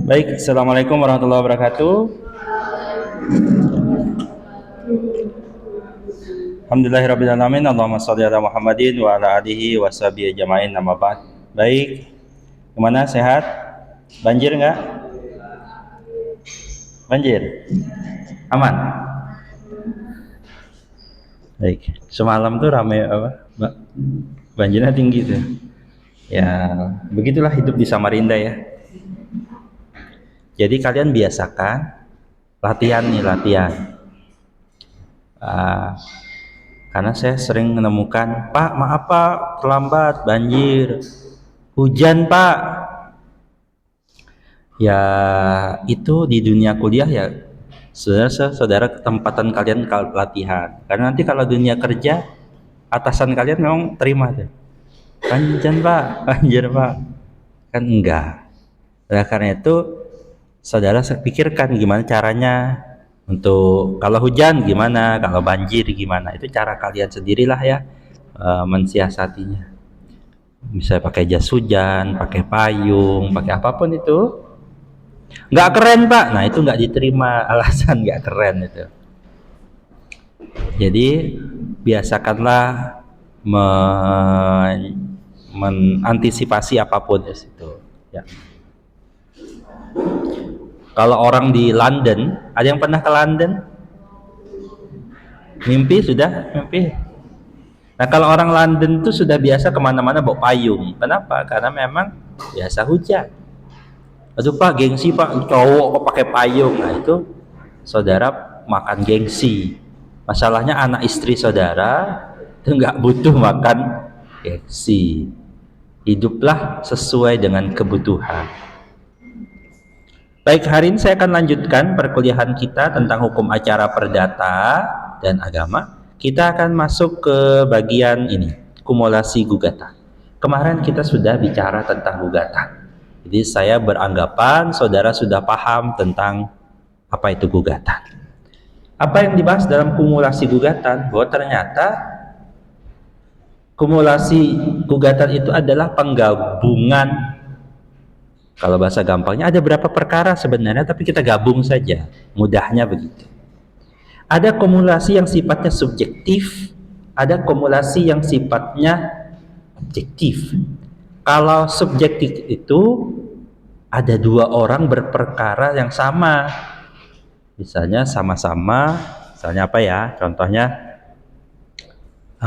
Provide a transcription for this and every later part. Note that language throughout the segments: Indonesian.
Baik, Assalamualaikum warahmatullahi wabarakatuh. Alhamdulillahirrabbilalamin. Allahumma sholli ala Muhammadin wa ala alihi wa sahbihi ajma'in, amma ba'd. Baik, gimana, sehat? Banjir nggak? Banjir? Aman? Baik, semalam tuh rame apa? Banjirnya tinggi tuh. Ya, begitulah hidup di Samarinda ya. Jadi kalian biasakan latihan nih, latihan. Karena saya sering menemukan, Pak, maaf Pak, terlambat, banjir, hujan Pak. Ya itu di dunia kuliah ya, saudara ketempatan kalian latihan. Karena nanti kalau dunia kerja, atasan kalian memang terima tuh. Hujan Pak, banjir Pak. Kan enggak. Nah, karena itu saudara pikirkan gimana caranya. Untuk kalau hujan gimana, kalau banjir gimana, itu cara kalian sendirilah ya mensiasatinya. Misalnya pakai jas hujan, pakai payung, pakai apapun itu. Nggak keren Pak, nah itu nggak diterima, alasan nggak keren itu. Jadi biasakanlah mengantisipasi apapun itu ya. Kalau orang di London, ada yang pernah ke London? Mimpi sudah? Mimpi? Nah kalau orang London itu sudah biasa kemana-mana bawa payung. Kenapa? Karena memang biasa hujan. Aduh Pak, gengsi Pak, cowok kok pakai payung. Nah itu saudara makan gengsi. Masalahnya anak istri saudara itu nggak butuh makan gengsi. Hiduplah sesuai dengan kebutuhan. Baik, hari ini saya akan lanjutkan perkuliahan kita tentang hukum acara perdata dan agama. Kita akan masuk ke bagian ini, kumulasi gugatan. Kemarin kita sudah bicara tentang gugatan. Jadi saya beranggapan saudara sudah paham tentang apa itu gugatan. Apa yang dibahas dalam kumulasi gugatan? Bahwa ternyata kumulasi gugatan itu adalah penggabungan. Kalau bahasa gampangnya ada berapa perkara sebenarnya, tapi kita gabung saja, mudahnya begitu. Ada kumulasi yang sifatnya subjektif, ada kumulasi yang sifatnya objektif. Kalau subjektif itu ada dua orang berperkara yang sama, misalnya sama-sama, misalnya apa ya, contohnya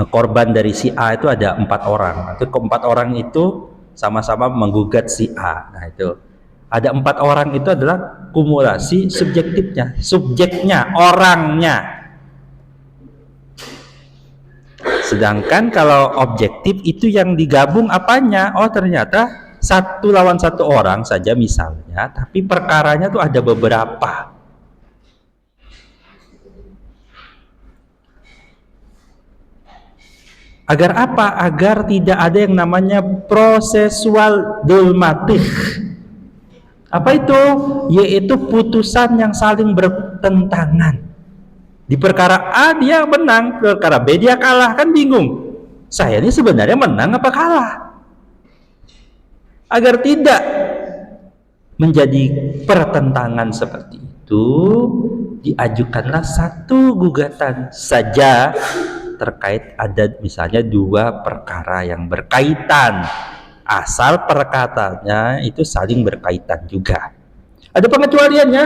korban dari si A itu ada 4 orang, itu keempat orang itu sama-sama menggugat si A. Nah itu ada 4 orang, itu adalah kumulasi subjektifnya, subjeknya, orangnya. Sedangkan kalau objektif itu yang digabung apanya? Oh ternyata satu lawan satu orang saja misalnya, tapi perkaranya tuh ada beberapa. Agar apa? Agar tidak ada yang namanya prosesual dogmatik. Apa itu? Yaitu putusan yang saling bertentangan. Di perkara A dia menang, perkara B dia kalah, kan bingung. Saya ini sebenarnya menang apa kalah? Agar tidak menjadi pertentangan seperti itu, diajukanlah satu gugatan saja terkait ada misalnya 2 perkara yang berkaitan, asal perkataannya itu saling berkaitan juga. Ada pengecualiannya.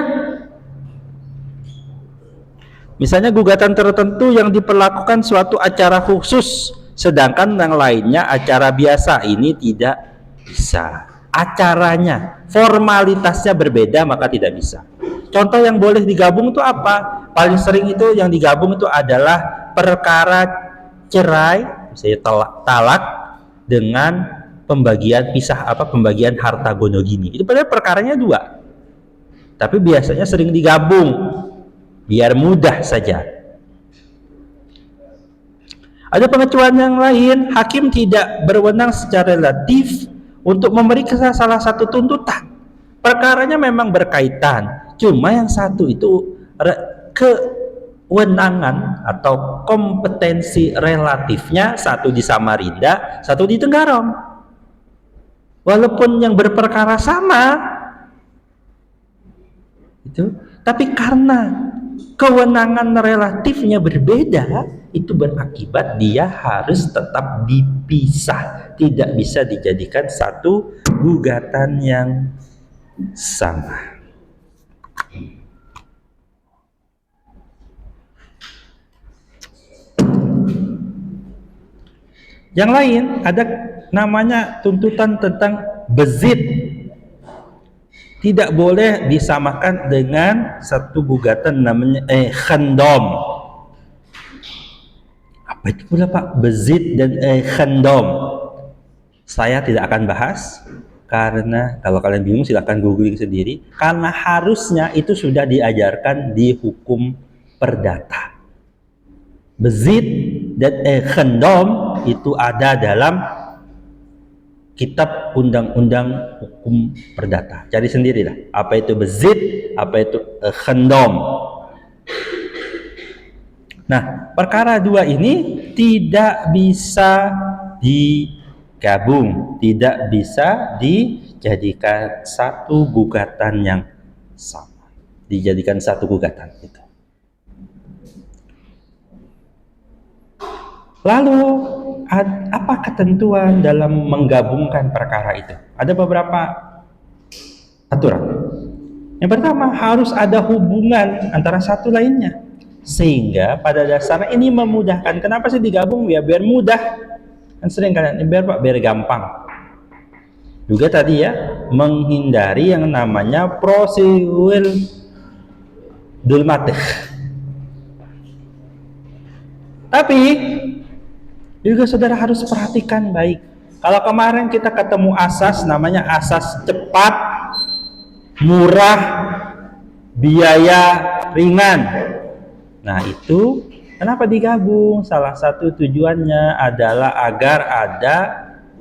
Misalnya gugatan tertentu yang diperlakukan suatu acara khusus, sedangkan yang lainnya acara biasa, ini tidak bisa. Acaranya, formalitasnya berbeda, maka tidak bisa. Contoh yang boleh digabung itu apa? Paling sering itu yang digabung itu adalah perkara cerai, misalnya talak dengan pembagian pembagian harta gonogini. Itu padahal perkaranya 2. Tapi biasanya sering digabung biar mudah saja. Ada pengecualian yang lain, hakim tidak berwenang secara relatif untuk memeriksa salah satu tuntutan. Perkaranya memang berkaitan, cuma yang satu itu kewenangan atau kompetensi relatifnya satu di Samarinda, satu di Tenggarong. Walaupun yang berperkara sama, Itu. Tapi karena kewenangan relatifnya berbeda, itu berakibat dia harus tetap dipisah, tidak bisa dijadikan satu gugatan yang sama. Yang lain ada namanya tuntutan tentang bezid. Tidak boleh disamakan dengan satu gugatan namanya khandom. Apa itu pula Pak? Bezid dan khandom. Saya tidak akan bahas karena kalau kalian bingung silahkan googling sendiri. Karena harusnya itu sudah diajarkan di hukum perdata. Bezid dan khandom itu ada dalam kitab undang-undang hukum perdata. Cari sendirilah. Apa itu bezid, apa itu khandom. Nah, perkara dua ini tidak bisa digabung, tidak bisa dijadikan satu gugatan yang sama. Dijadikan satu gugatan itu. Lalu apa ketentuan dalam menggabungkan perkara itu? Ada beberapa aturan. Yang pertama, harus ada hubungan antara satu lainnya. Sehingga pada dasarnya ini memudahkan. Kenapa sih digabung? Ya biar mudah. Kan sering kalian, biar gampang. Juga tadi ya, menghindari yang namanya prosedur dulmatih. Tapi juga saudara harus perhatikan baik. Kalau kemarin kita ketemu asas namanya asas cepat, murah, biaya ringan. Nah itu kenapa digabung? Salah satu tujuannya adalah agar ada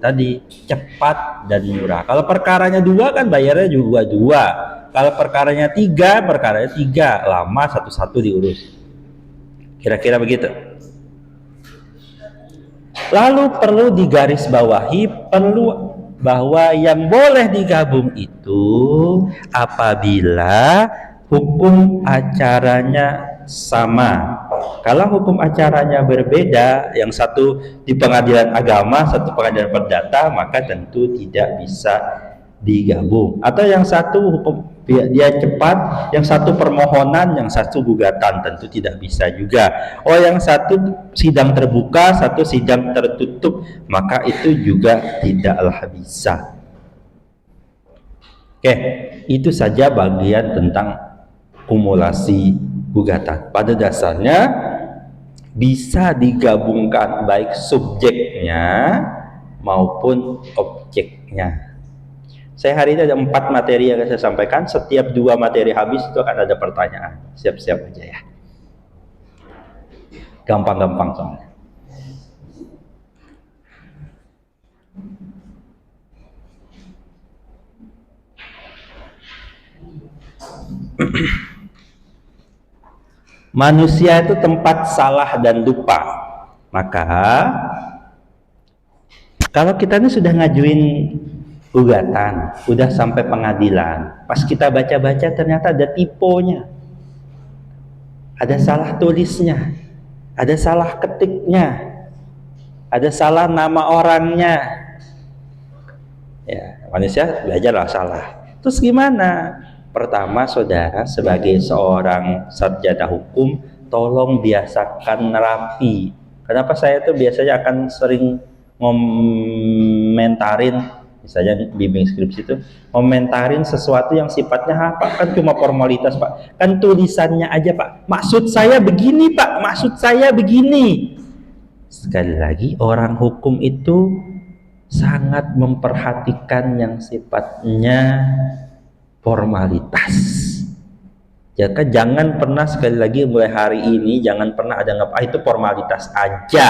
tadi cepat dan murah. Kalau perkaranya dua kan bayarnya juga dua. Kalau perkaranya tiga lama satu-satu diurus. Kira-kira begitu. Lalu perlu digarisbawahi bahwa yang boleh digabung itu apabila hukum acaranya sama. Kalau hukum acaranya berbeda, yang satu di pengadilan agama, satu pengadilan perdata, maka tentu tidak bisa digabung. Atau yang satu hukum dia cepat, yang satu permohonan, yang satu gugatan, tentu tidak bisa juga. Oh, yang satu sidang terbuka, satu sidang tertutup, maka itu juga tidaklah bisa. Oke, itu saja bagian tentang kumulasi gugatan. Pada dasarnya bisa digabungkan baik subjeknya maupun objeknya. Saya hari ini ada 4 materi yang saya sampaikan. Setiap 2 materi habis itu akan ada pertanyaan. Siap-siap aja ya. Gampang-gampang soalnya. Manusia itu tempat salah dan lupa. Maka kalau kita ini sudah ngajuin gugatan, udah sampai pengadilan, pas kita baca-baca ternyata ada tiponya, ada salah tulisnya, ada salah ketiknya, ada salah nama orangnya. Ya, manusia belajarlah salah. Terus gimana? Pertama, saudara sebagai seorang sarjana hukum, tolong biasakan rapi. Kenapa saya tuh biasanya akan sering ngomentarin, misalnya bimbing skripsi itu, ngomentarin sesuatu yang sifatnya apa? Kan cuma formalitas Pak. Kan tulisannya aja Pak. Maksud saya begini Pak, maksud saya begini. Sekali lagi, orang hukum itu sangat memperhatikan yang sifatnya formalitas. Jadi jangan pernah, sekali lagi mulai hari ini jangan pernah ada nggak itu formalitas aja.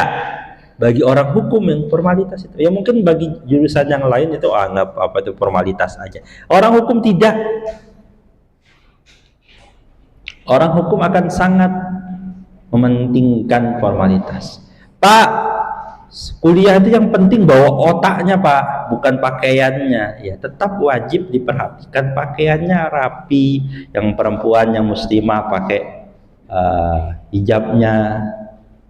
Bagi orang hukum yang formalitas itu, ya mungkin bagi jurusan yang lain itu anggap apa itu formalitas aja. Orang hukum tidak. Orang hukum akan sangat mementingkan formalitas. Pak, Kuliah itu yang penting bawa otaknya Pak, bukan pakaiannya. Ya tetap wajib diperhatikan pakaiannya rapi. Yang perempuan yang muslimah pakai hijabnya,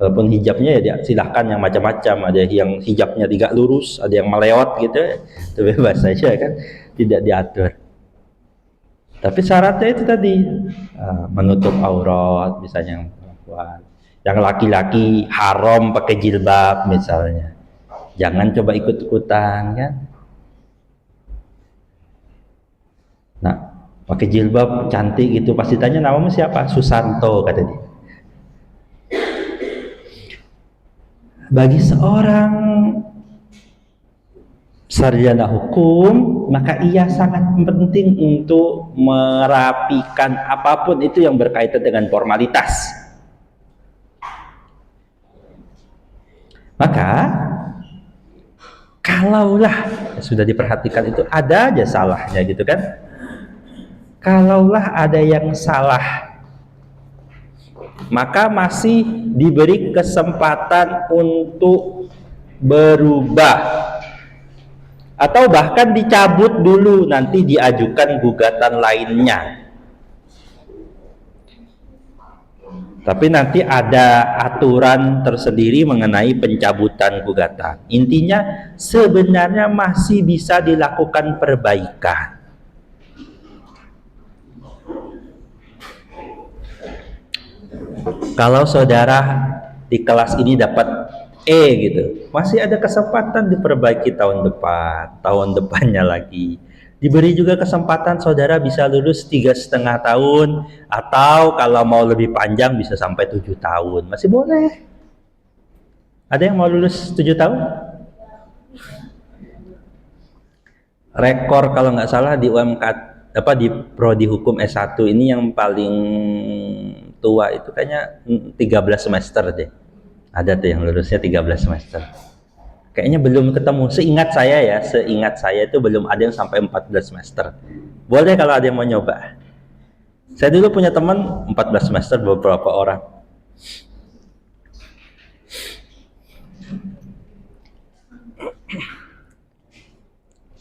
walaupun hijabnya ya silahkan yang macam-macam. Ada yang hijabnya tidak lurus, ada yang melewat gitu, itu bebas saja kan, tidak diatur. Tapi syaratnya itu tadi menutup aurat, misalnya yang perempuan. Yang laki-laki haram pakai jilbab misalnya, jangan coba ikut-ikutan kan. Nah, pakai jilbab cantik gitu, pasti tanya namamu siapa, Susanto kata dia. Bagi seorang sarjana hukum, maka ia sangat penting untuk merapikan apapun itu yang berkaitan dengan formalitas. Maka kalaulah sudah diperhatikan itu ada aja salahnya gitu kan. Kalaulah ada yang salah, maka masih diberi kesempatan untuk berubah, atau bahkan dicabut dulu, nanti diajukan gugatan lainnya. Tapi nanti ada aturan tersendiri mengenai pencabutan gugatan. Intinya sebenarnya masih bisa dilakukan perbaikan. Kalau saudara di kelas ini dapat E gitu, masih ada kesempatan diperbaiki tahun depan, tahun depannya lagi. Diberi juga kesempatan saudara bisa lulus 3,5 tahun, atau kalau mau lebih panjang bisa sampai 7 tahun, masih boleh. Ada yang mau lulus 7 tahun? Rekor kalau nggak salah di UMK, di prodi hukum S1 ini yang paling tua itu kayaknya 13 semester deh. Ada tuh yang lulusnya 13 semester. Kayaknya belum ketemu, seingat saya itu belum ada yang sampai 14 semester. Boleh kalau ada yang mau nyoba. Saya dulu punya teman 14 semester beberapa orang.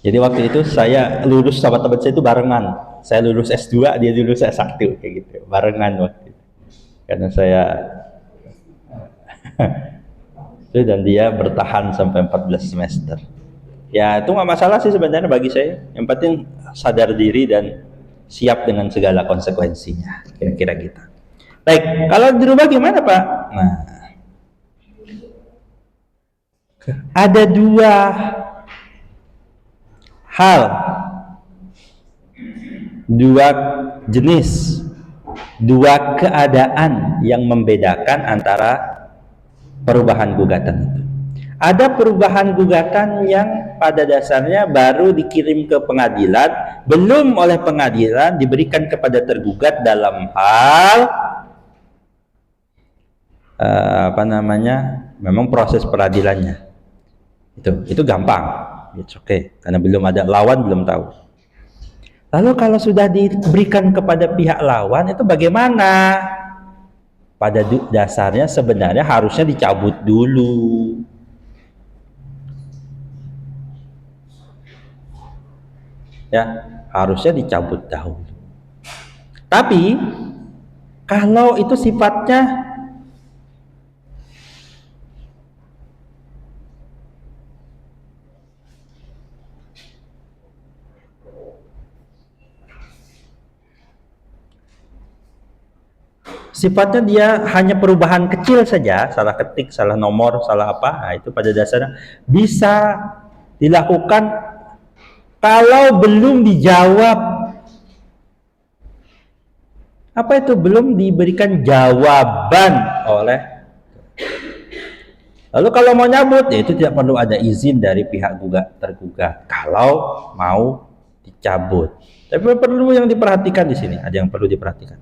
Jadi waktu itu saya lulus sama teman saya itu barengan. Saya lulus S2, dia lulus S1 kayak gitu. Barengan waktu itu. Karena saya dan dia bertahan sampai 14 semester. Ya itu nggak masalah sih sebenarnya bagi saya. Yang penting sadar diri dan siap dengan segala konsekuensinya. Kira-kira gitu. Baik, kalau dirubah gimana Pak? Nah, ada dua hal, dua jenis, dua keadaan yang membedakan antara perubahan gugatan itu. Ada perubahan gugatan yang pada dasarnya baru dikirim ke pengadilan, belum oleh pengadilan diberikan kepada tergugat dalam hal memang proses peradilannya. Itu gampang, it's okay, karena belum ada lawan, belum tahu. Lalu kalau sudah diberikan kepada pihak lawan itu bagaimana? Pada dasarnya sebenarnya harusnya dicabut dulu. Ya, harusnya dicabut dahulu. Tapi kalau itu sifatnya dia hanya perubahan kecil saja, salah ketik, salah nomor, salah apa, nah itu pada dasarnya bisa dilakukan kalau belum dijawab. Apa itu belum diberikan jawaban oleh. Lalu kalau mau nyabut, ya itu tidak perlu ada izin dari pihak tergugat kalau mau dicabut. Tapi perlu yang diperhatikan di sini, ada yang perlu diperhatikan.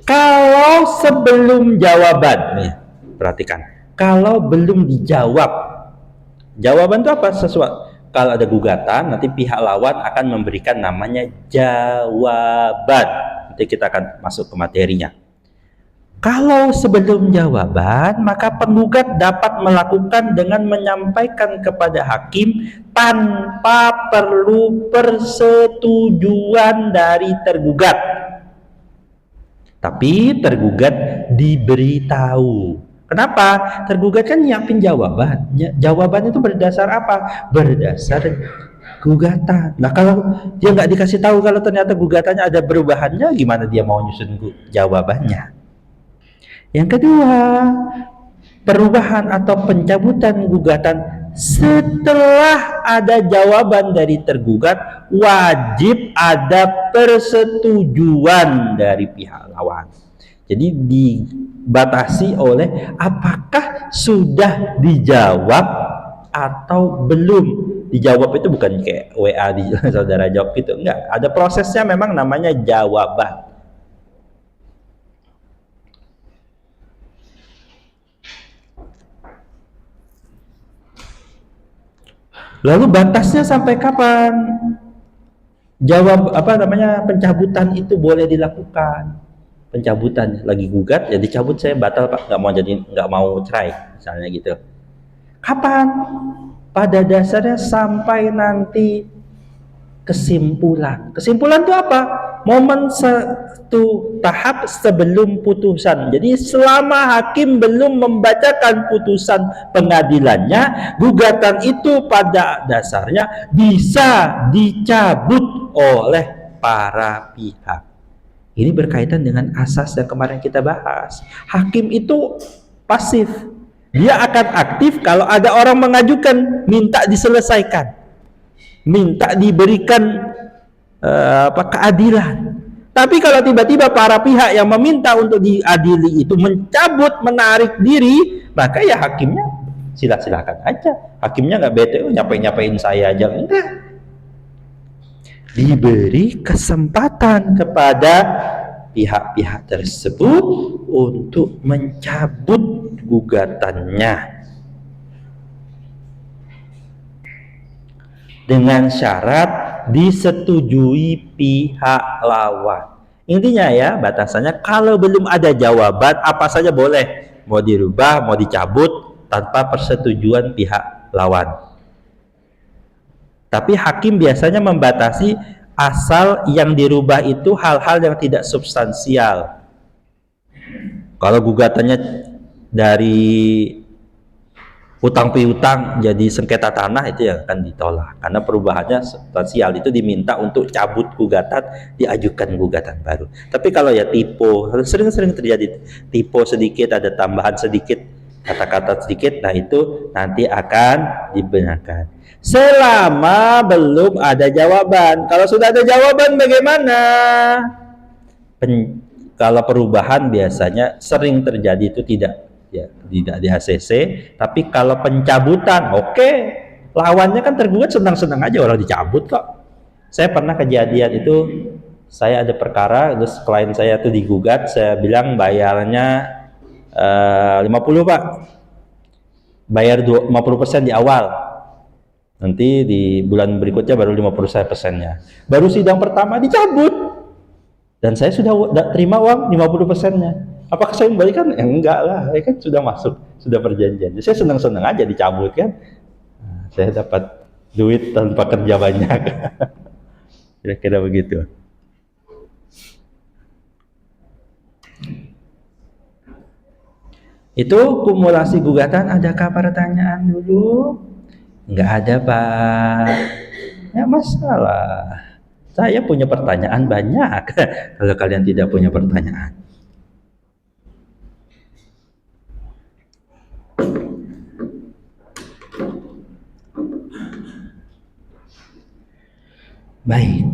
Kalau sebelum jawaban, nih, perhatikan. Kalau belum dijawab, jawaban itu apa? Sesuatu. Kalau ada gugatan, nanti pihak lawan akan memberikan namanya jawaban. Nanti kita akan masuk ke materinya. Kalau sebelum jawaban, maka penggugat dapat melakukan dengan menyampaikan kepada hakim tanpa perlu persetujuan dari tergugat. Tapi tergugat diberitahu. Kenapa? Tergugat kan nyiapin jawaban. Jawaban itu berdasar apa? Berdasar gugatan. Nah kalau dia nggak dikasih tahu kalau ternyata gugatannya ada perubahannya, gimana dia mau nyusun jawabannya? Yang kedua, perubahan atau pencabutan gugatan setelah ada jawaban dari tergugat, wajib ada persetujuan dari pihak lawan. Jadi dibatasi oleh apakah sudah dijawab atau belum. Dijawab itu bukan kayak WA di saudara jawab gitu, enggak. Ada prosesnya, memang namanya jawaban. Lalu batasnya sampai kapan? Pencabutan itu boleh dilakukan. Pencabutan lagi gugat, ya dicabut, saya batal Pak, nggak mau cerai, misalnya gitu. Kapan? Pada dasarnya sampai nanti kesimpulan. Kesimpulan itu apa? Momen satu tahap sebelum putusan. Jadi selama hakim belum membacakan putusan pengadilannya, gugatan itu pada dasarnya bisa dicabut oleh para pihak. Ini berkaitan dengan asas yang kemarin kita bahas. Hakim itu pasif. Dia akan aktif kalau ada orang mengajukan, minta diselesaikan, minta diberikan keadilan. Tapi kalau tiba-tiba para pihak yang meminta untuk diadili itu mencabut, menarik diri, maka ya hakimnya silakan aja. Hakimnya nggak bete, nyapain saya aja, enggak. Diberi kesempatan kepada pihak-pihak tersebut untuk mencabut gugatannya dengan syarat disetujui pihak lawan. Intinya ya, batasannya kalau belum ada jawaban, apa saja boleh, mau dirubah, mau dicabut tanpa persetujuan pihak lawan. Tapi hakim biasanya membatasi asal yang dirubah itu hal-hal yang tidak substansial. Kalau gugatannya dari utang piutang jadi sengketa tanah, itu yang akan ditolak karena perubahannya substansial. Itu diminta untuk cabut gugatan, diajukan gugatan baru. Tapi kalau ya tipe, sering-sering terjadi tipe sedikit, ada tambahan sedikit, kata-kata sedikit, nah itu nanti akan dibenarkan selama belum ada jawaban. Kalau sudah ada jawaban bagaimana? Kalau perubahan biasanya sering terjadi itu tidak di HCC, tapi kalau pencabutan, oke, lawannya kan tergugat senang-senang aja, orang dicabut kok. Saya pernah kejadian itu, saya ada perkara, terus klien saya tuh digugat, saya bilang bayarnya 50 Pak, bayar 50% di awal, nanti di bulan berikutnya baru 50%-nya. Baru sidang pertama dicabut, dan saya sudah terima uang 50%-nya. Apakah saya membalikan? Enggak lah, ya kan sudah masuk, sudah perjanjian. Saya senang-senang aja dicabut kan. Nah, saya dapat duit tanpa kerja banyak. Kira-kira begitu. Itu kumulasi gugatan, adakah pertanyaan dulu? Enggak ada Pak. Ya masalah. Saya punya pertanyaan banyak. Kalau kalian tidak punya pertanyaan. Baik,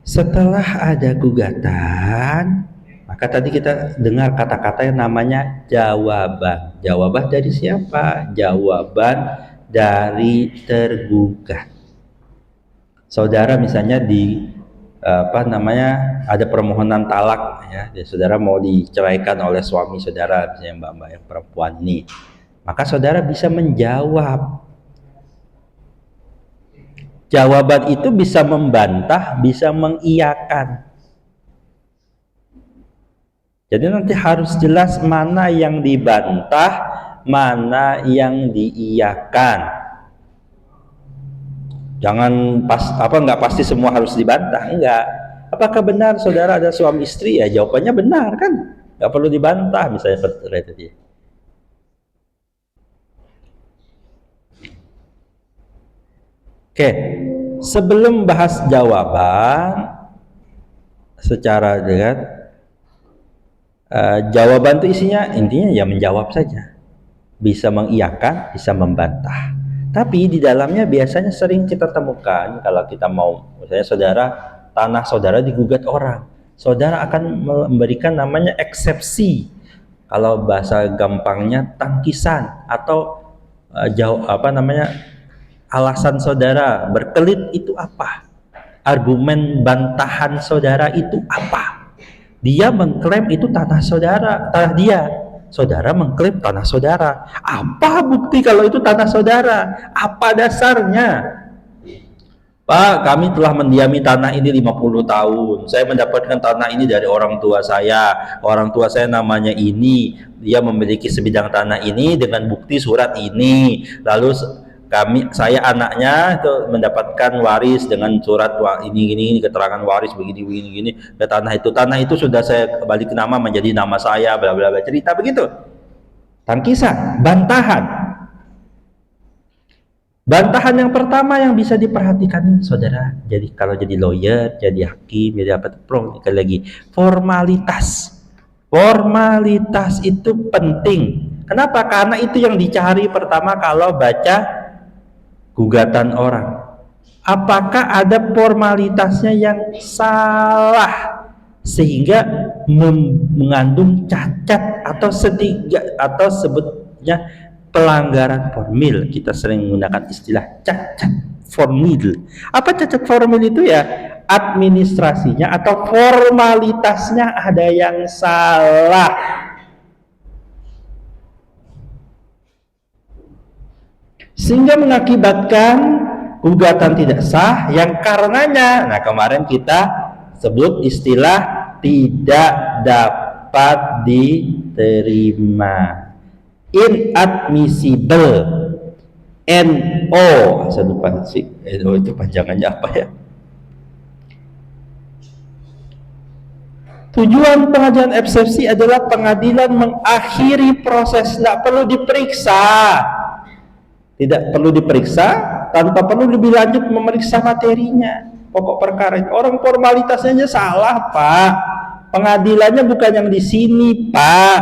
setelah ada gugatan, maka tadi kita dengar kata-kata yang namanya jawaban. Jawaban dari siapa? Jawaban dari tergugat. Saudara misalnya ada permohonan talak ya, saudara mau diceraikan oleh suami saudara, misalnya mbak-mbak yang perempuan ini, maka saudara bisa menjawab. Jawaban itu bisa membantah, bisa mengiyakan. Jadi nanti harus jelas mana yang dibantah, mana yang diiyakan. Jangan nggak pasti semua harus dibantah, enggak. Apakah benar saudara ada suami istri? Ya jawabannya benar kan, nggak perlu dibantah misalnya tadi. Oke, sebelum bahas jawaban secara dengan jawaban itu isinya intinya ya menjawab saja, bisa mengiyakan, bisa membantah. Tapi di dalamnya biasanya sering kita temukan kalau kita mau, misalnya tanah saudara digugat orang, saudara akan memberikan namanya eksepsi. Kalau bahasa gampangnya tangkisan atau alasan saudara berkelit itu apa? Argumen bantahan saudara itu apa? Dia mengklaim itu tanah saudara, tanah dia. Saudara mengklaim tanah saudara. Apa bukti kalau itu tanah saudara? Apa dasarnya? Pak, kami telah mendiami tanah ini 50 tahun. Saya mendapatkan tanah ini dari orang tua saya. Orang tua saya namanya ini. Dia memiliki sebidang tanah ini dengan bukti surat ini. Lalu saya anaknya itu mendapatkan waris dengan surat ini keterangan waris begini ke tanah itu sudah saya balik nama menjadi nama saya, bla bla bla, cerita begitu. Tangkisan, bantahan yang pertama yang bisa diperhatikan saudara, jadi kalau jadi lawyer, jadi hakim, jadi apa sekali lagi, formalitas itu penting. Kenapa? Karena itu yang dicari pertama kalau baca gugatan orang. Apakah ada formalitasnya yang salah sehingga mengandung cacat atau sebutnya pelanggaran formil. Kita sering menggunakan istilah cacat formil. Apa cacat formil itu? Ya administrasinya atau formalitasnya ada yang salah. Sehingga mengakibatkan gugatan tidak sah yang karenanya, nah kemarin kita sebut istilah tidak dapat diterima, inadmissible, NO. Saya lupa sih NO itu panjangannya apa ya. Tujuan pengajuan eksepsi adalah pengadilan mengakhiri proses, tidak perlu diperiksa. Tidak perlu diperiksa, tanpa perlu lebih lanjut memeriksa materinya, pokok perkara. Orang formalitasnya aja salah, Pak. Pengadilannya bukan yang di sini, Pak.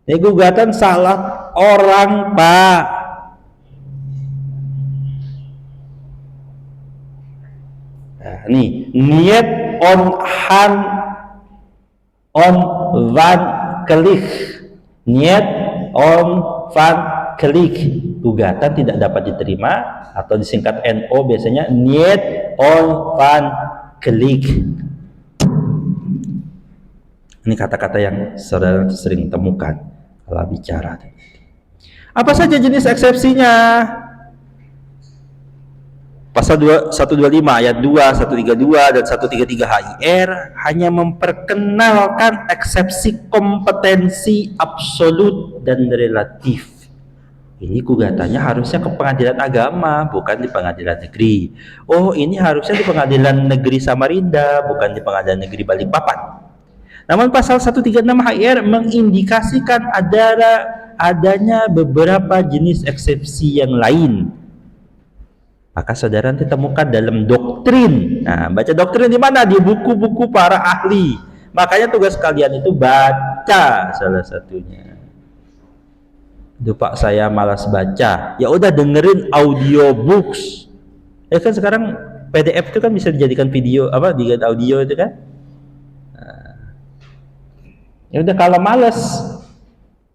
Ini gugatan salah orang, Pak. Nah, nih, niet on van klik. Niet on van klik. Gugatan tidak dapat diterima atau disingkat NO biasanya niet on van klik. Ini kata-kata yang saudara sering temukan kalau bicara. Apa saja jenis eksepsinya? Pasal 125 ayat 2, 132 dan 133 HIR hanya memperkenalkan eksepsi kompetensi absolut dan relatif. Ini gugatannya harusnya ke pengadilan agama, bukan di pengadilan negeri. Oh, ini harusnya di pengadilan negeri Samarinda, bukan di pengadilan negeri Balikpapan. Namun pasal 136 HIR mengindikasikan adanya beberapa jenis eksepsi yang lain. Maka saudara nanti temukan dalam doktrin. Nah, baca doktrin di mana? Di buku-buku para ahli. Makanya tugas kalian itu baca salah satunya. Itu Pak, saya malas baca. Ya udah dengerin audiobooks. Ya kan sekarang PDF itu kan bisa dijadikan video, dijadikan audio itu kan. Nah, ya udah kalau malas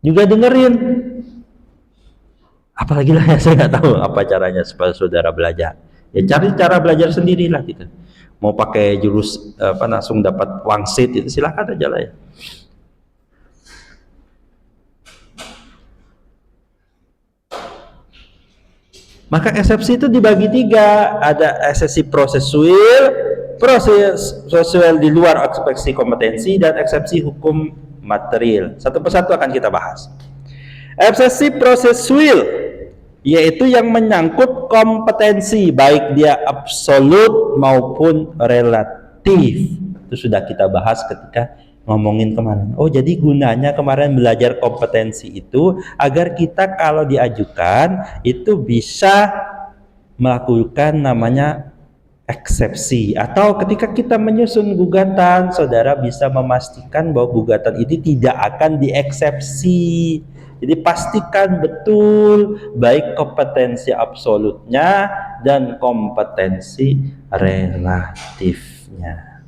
juga dengerin. Apalagi lah ya, saya nggak tahu apa caranya supaya saudara belajar. Ya cari cara belajar sendirilah gitu. Mau pakai jurus langsung dapat wangsit itu silakan aja lah ya. Maka eksepsi itu dibagi 3, ada eksepsi prosesual, proses sosial di luar eksepsi kompetensi, dan eksepsi hukum material. Satu persatu akan kita bahas. Eksepsi prosesual yaitu yang menyangkut kompetensi, baik dia absolut maupun relatif. Itu sudah kita bahas ketika ngomongin kemarin. Oh, jadi gunanya kemarin belajar kompetensi itu agar kita kalau diajukan itu bisa melakukan namanya eksepsi, atau ketika kita menyusun gugatan, saudara bisa memastikan bahwa gugatan ini tidak akan dieksepsi. Jadi pastikan betul baik kompetensi absolutnya dan kompetensi relatifnya.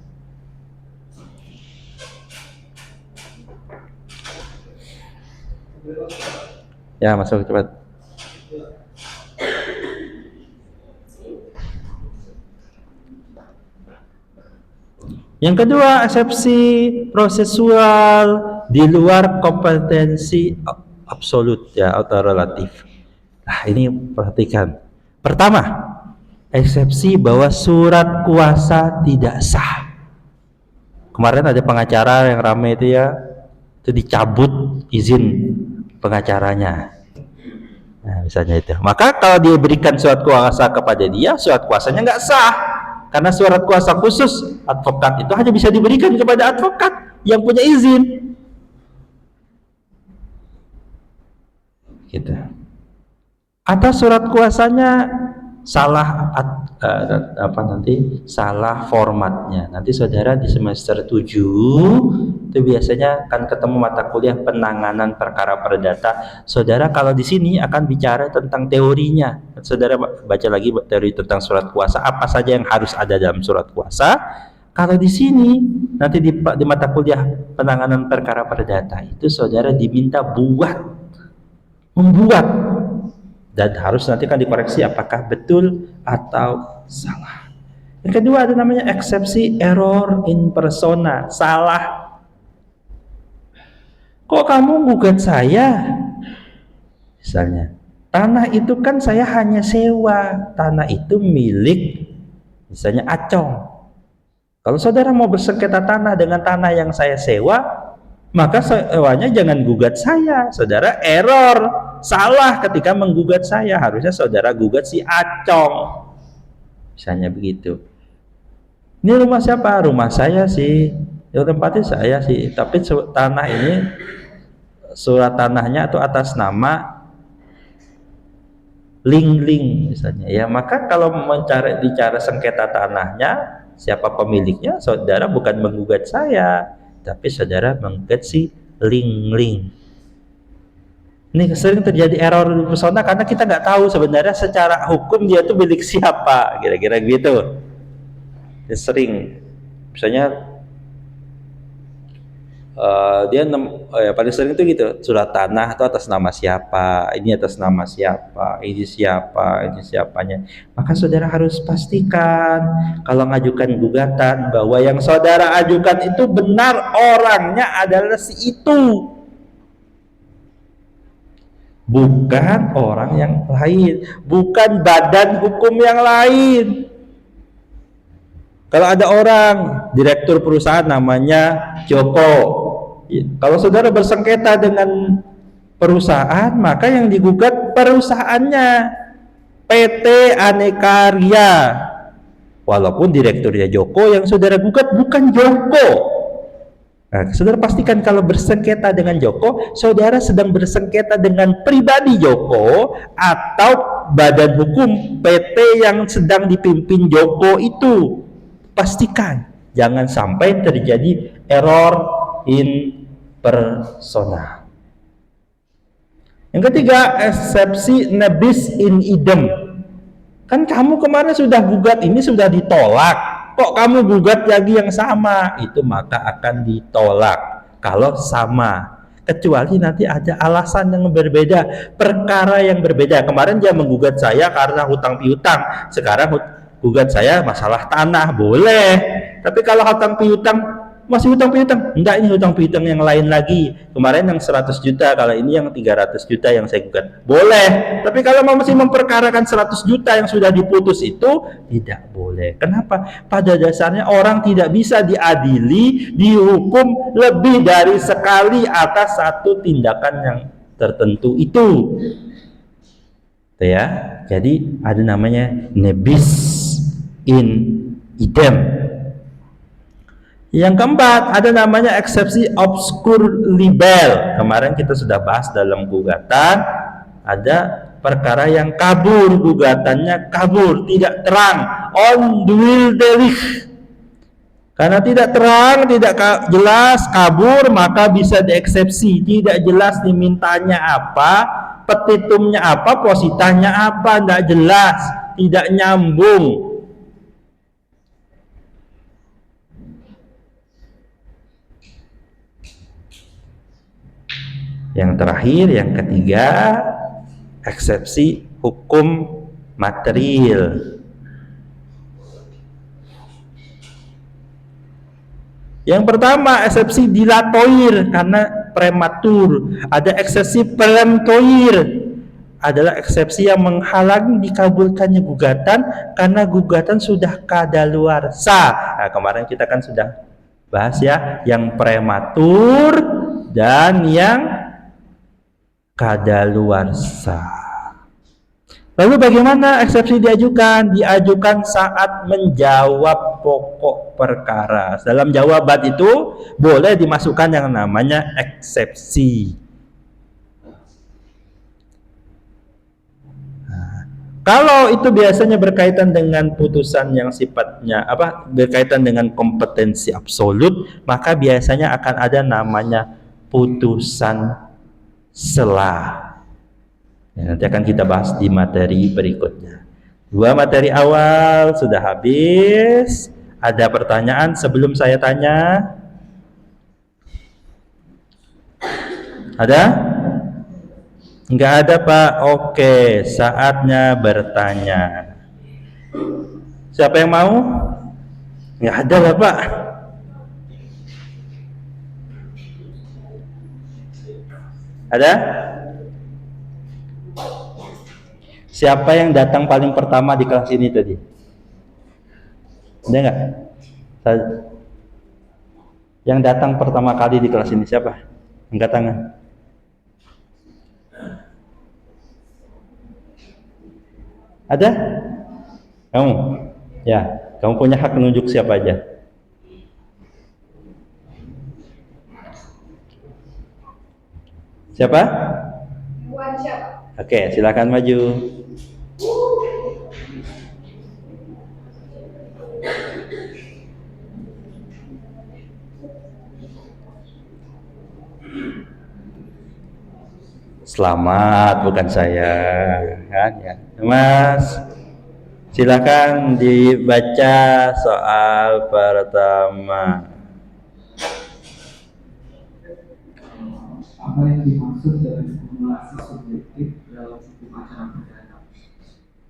Ya, masuk cepat. Yang kedua, eksepsi prosesual di luar kompetensi absolut ya atau relatif. Nah, ini perhatikan. Pertama, eksepsi bahwa surat kuasa tidak sah. Kemarin ada pengacara yang ramai itu ya, itu dicabut izin pengacaranya. Nah, misalnya itu. Maka kalau dia berikan surat kuasa kepada dia, surat kuasanya nggak sah. Karena surat kuasa khusus advokat itu hanya bisa diberikan kepada advokat yang punya izin. Gitu. Atau surat kuasanya salah salah formatnya. Nanti saudara di semester 7 itu biasanya akan ketemu mata kuliah penanganan perkara perdata. Saudara kalau di sini akan bicara tentang teorinya. Saudara baca lagi teori tentang surat kuasa, apa saja yang harus ada dalam surat kuasa. Kalau di sini nanti di mata kuliah penanganan perkara perdata itu saudara diminta membuat, dan harus nanti kan dikoreksi apakah betul atau salah. Yang kedua ada namanya eksepsi error in persona, salah. Kok kamu gugat saya? Misalnya, tanah itu kan saya hanya sewa, tanah itu milik misalnya Acong. Kalau saudara mau bersengketa tanah dengan tanah yang saya sewa, maka sewanya jangan gugat saya. Saudara error, salah ketika menggugat saya. Harusnya saudara gugat si Acong. Misalnya begitu. Ini rumah siapa? Rumah saya sih. Yang tempatnya saya sih. Tapi tanah ini surat tanahnya atau atas nama Ling misalnya. Ya, maka kalau bicara sengketa tanahnya, siapa pemiliknya? Saudara bukan menggugat saya, tapi saudara menggugat si Ling. Ini sering terjadi error di persona karena kita nggak tahu sebenarnya secara hukum dia itu milik siapa, kira-kira gitu. Ya, sering, misalnya dia paling sering itu gitu, surat tanah itu atas nama siapa, ini atas nama siapa, ini siapa, ini siapanya. Maka saudara harus pastikan kalau mengajukan gugatan bahwa yang saudara ajukan itu benar orangnya adalah si itu, bukan orang yang lain, bukan badan hukum yang lain. Kalau ada orang direktur perusahaan namanya Joko, kalau saudara bersengketa dengan perusahaan, maka yang digugat perusahaannya, PT Aneka Ria, walaupun direkturnya Joko, yang saudara gugat bukan Joko. Nah, saudara pastikan kalau bersengketa dengan Joko, saudara sedang bersengketa dengan pribadi Joko atau badan hukum PT yang sedang dipimpin Joko itu. Pastikan jangan sampai terjadi error in persona. Yang ketiga, eksepsi nebis in idem. Kan kamu kemarin sudah gugat, ini sudah ditolak, kok kamu gugat lagi yang sama? Itu maka akan ditolak kalau sama, kecuali nanti ada alasan yang berbeda, perkara yang berbeda. Kemarin dia menggugat saya karena hutang piutang, sekarang gugat saya masalah tanah, boleh. Tapi kalau hutang piutang masih hutang piutang. Enggak, ini hutang piutang yang lain lagi. Kemarin yang 100 juta, kalau ini yang 300 juta yang saya gugat. Boleh. Tapi kalau masih memperkarakan 100 juta yang sudah diputus itu tidak boleh. Kenapa? Pada dasarnya orang tidak bisa diadili, dihukum lebih dari sekali atas satu tindakan yang tertentu itu. Ya. Jadi ada namanya nebis in idem. Yang keempat, ada namanya eksepsi obscur libel. Kemarin kita sudah bahas dalam gugatan, ada perkara yang kabur, gugatannya kabur, tidak terang, onduildelich. Karena tidak terang, tidak jelas, kabur, maka bisa dieksepsi. Tidak jelas dimintanya apa, petitumnya apa, positanya apa, tidak jelas, tidak nyambung. Yang terakhir, yang ketiga, eksepsi hukum material. Yang pertama, eksepsi dilatoir karena prematur. Ada eksepsi peremptoir, adalah eksepsi yang menghalangi dikabulkannya gugatan karena gugatan sudah kadaluarsa. Nah, kemarin kita kan sudah bahas ya, yang prematur dan yang kadaluarsa. Lalu bagaimana eksepsi diajukan? Diajukan saat menjawab pokok perkara. Dalam jawaban itu boleh dimasukkan yang namanya eksepsi. Nah, kalau itu biasanya berkaitan dengan putusan yang sifatnya berkaitan dengan kompetensi absolut, maka biasanya akan ada namanya putusan selah. Ya, nanti akan kita bahas di materi berikutnya. 2 materi awal sudah habis. Ada pertanyaan sebelum saya tanya? Ada? Enggak ada, Pak. Oke, saatnya bertanya. Siapa yang mau? Enggak ada lah, Pak. Ada? Siapa yang datang paling pertama di kelas ini tadi? Ada nggak? Yang datang pertama kali di kelas ini siapa? Angkat tangan. Ada? Kamu? Ya, kamu punya hak menunjuk siapa aja. Siapa? Oke, silakan maju. Selamat, bukan saya, kan ya. Mas, silakan dibaca soal pertama. Apa yang dimaksud dengan simulasi subjektif dalam hukum acara pidana?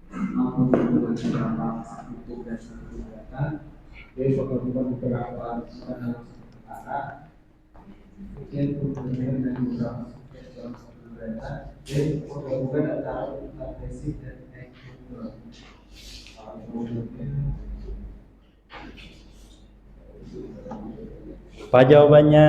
Apa hubungan beberapa hukum dan satu gugatan? B. Hubungan beberapa dalam satu perkara. C. Hubungan dengan beberapa subjek dalam satu gugatan. D. Hubungan antara urutan basic dan eksternal. Apa jawabannya?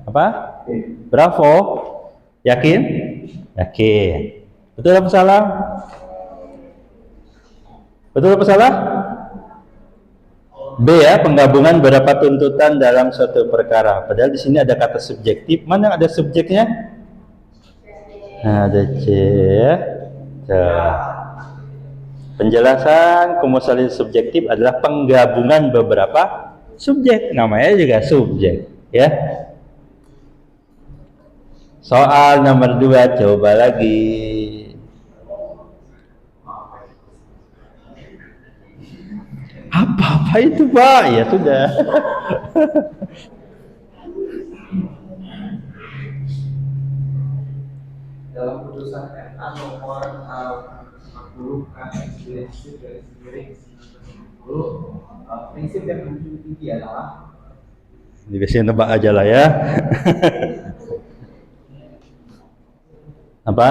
Apa? Bravo. Yakin? Yakin. Betul apa salah? Betul apa salah? B ya, penggabungan beberapa tuntutan dalam suatu perkara. Padahal di sini ada kata subjektif. Mana ada subjeknya? Nah, ada C ya. Penjelasan kumusalis subjektif adalah penggabungan beberapa subjek. Namanya juga subjek. Ya. Soal nomor 2, coba lagi. Apa itu, Pak? Ya sudah. dalam putusan MA nomor 40 prinsip yang menjunjung tinggi adalah Ini biasanya nebak aja lah ya. Apa?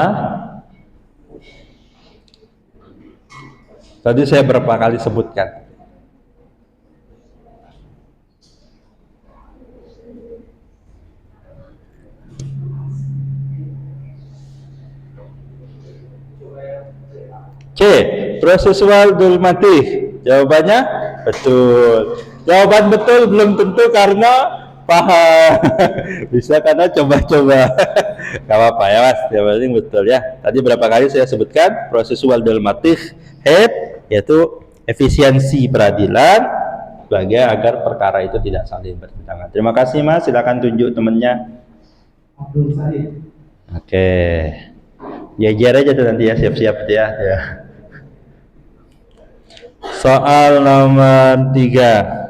Tadi saya berapa kali sebutkan? C. Prosesual dulmatif. Jawabannya betul. Jawaban betul belum tentu karena paham. Bisa karena coba-coba. Gak apa-apa ya mas, yang penting betul ya. Tadi berapa kali saya sebutkan prosesual dulmatif head, yaitu efisiensi peradilan sebagai agar perkara itu tidak saling bertentangan. Terima kasih mas, silakan tunjuk temennya. Abdul Said. Oke, jajar aja tuh nanti ya, siap-siap ya. Soal nomor 3.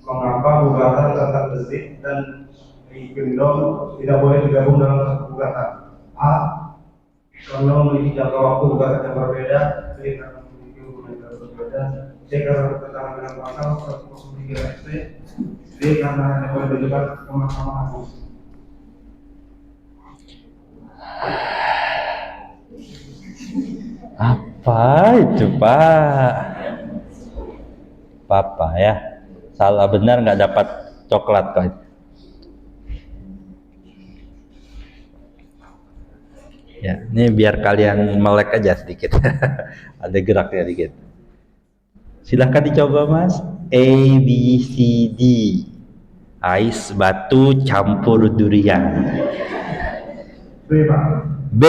Mengapa gugatan tentang delik dan Rikindom tidak boleh digabung dalam satu gugatan? A. Karena memiliki jangka waktu gugatan yang berbeda. B. Karena memiliki hubungan yang berbeda. C. Karena bertentangan dengan pasal 103 SP. D. Karena hanya boleh diajukan ke Mahkamah Agung. Apa itu Pak? Papa ya. Salah benar nggak dapat coklat kok. Ya, ini biar kalian melek aja sedikit. Ada geraknya dikit. Silahkan dicoba mas. A, B, C, D. Ais batu campur durian. B. Pak. B.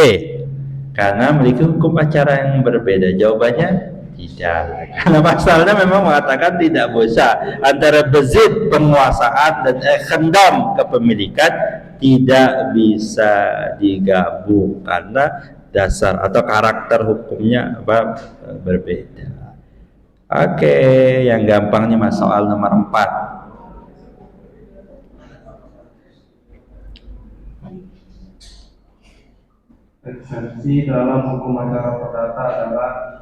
Karena memiliki hukum acara yang berbeda. Jawabannya tidak. Karena pasalnya memang mengatakan tidak bisa antara bezit penguasaan dan khendam kepemilikan tidak bisa digabung karena dasar atau karakter hukumnya berbeda. Oke, yang gampangnya mas soal nomor 4. Esensi dalam hukum acara perdata adalah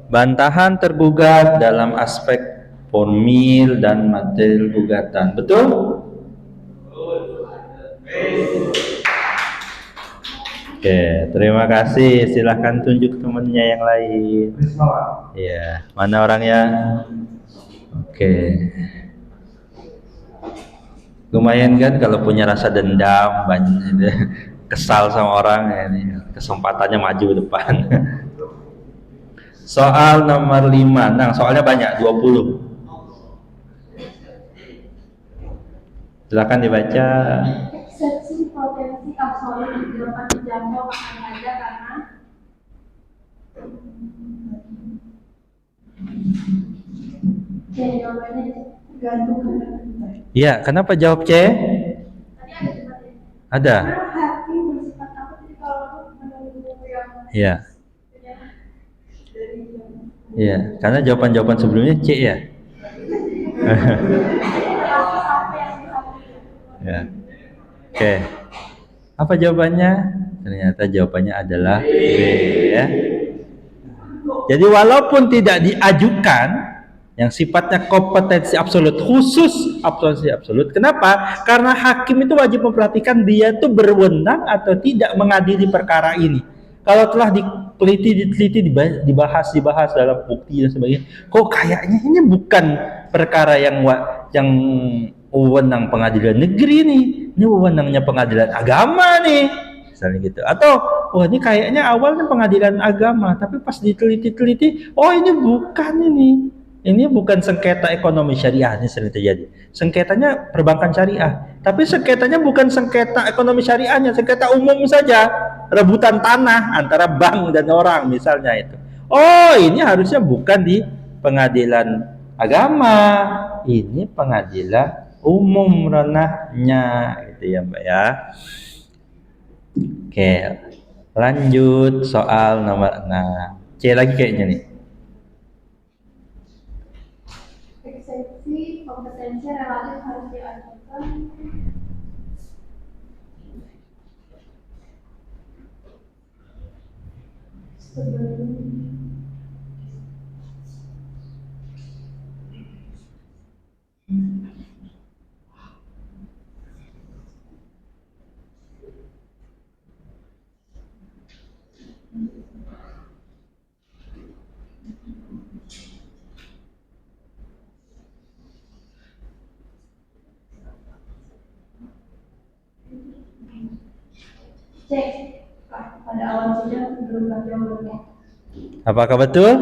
Bantahan tergugat dalam aspek formil dan material gugatan. Betul? Oke, terima kasih. Silahkan tunjuk temennya yang lain. Iya, mana orangnya? Oke. Lumayan kan kalau punya rasa dendam, kesal sama orang, ya, ini kesempatannya maju ke depan. Soal nomor 5. Nah, soalnya banyak, 20. Silakan dibaca. Eksepsi potensi absolut dapat dijangkau akan ada karena jawabannya tergantung kepada. Iya, kenapa jawab C? Tadi ada debatnya. Ada. Karena hakim bersifat apa? Jadi kalau menunggu yang Iya. dari Iya, karena jawaban-jawaban sebelumnya C ya. Ya. Oke. Apa jawabannya? Ternyata jawabannya adalah B ya. Jadi walaupun tidak diajukan yang sifatnya kompetensi absolut, khusus kompetensi absolut. Kenapa? Karena hakim itu wajib memperhatikan dia itu berwenang atau tidak mengadili perkara ini. Kalau telah diteliti, dibahas dalam bukti dan sebagainya, kok kayaknya ini bukan perkara yang wewenang pengadilan negeri nih, ini wewenangnya pengadilan agama nih, misalnya gitu. Atau ini kayaknya awalnya pengadilan agama, tapi pas diteliti, oh ini bukan sengketa ekonomi syariah, ini sering terjadi. Sengketanya perbankan syariah, tapi sengketanya bukan sengketa ekonomi syariahnya, sengketa umum saja, rebutan tanah antara bank dan orang misalnya itu. Oh, ini harusnya bukan pengadilan agama, ini pengadilan umum ranahnya, gitu ya Mbak ya. Oke, lanjut soal nomor 6. C lagi kayaknya nih. Eksepsi kompetensi relatif harus diajukan sebelum cek pada awal sidang sebelum jawabannya. Apakah betul?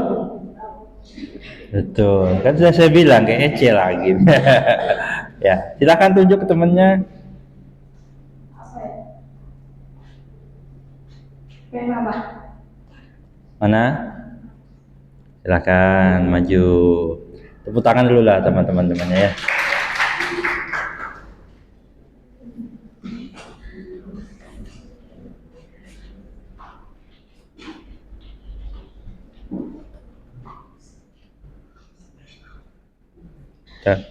Betul. Kan sudah saya bilang kayak C lagi. Ya, silakan tunjuk ke temannya. Apa ya? Pena Pak. Mana? Silakan maju. Tepuk tangan dulu lah teman-temannya ya. Ya.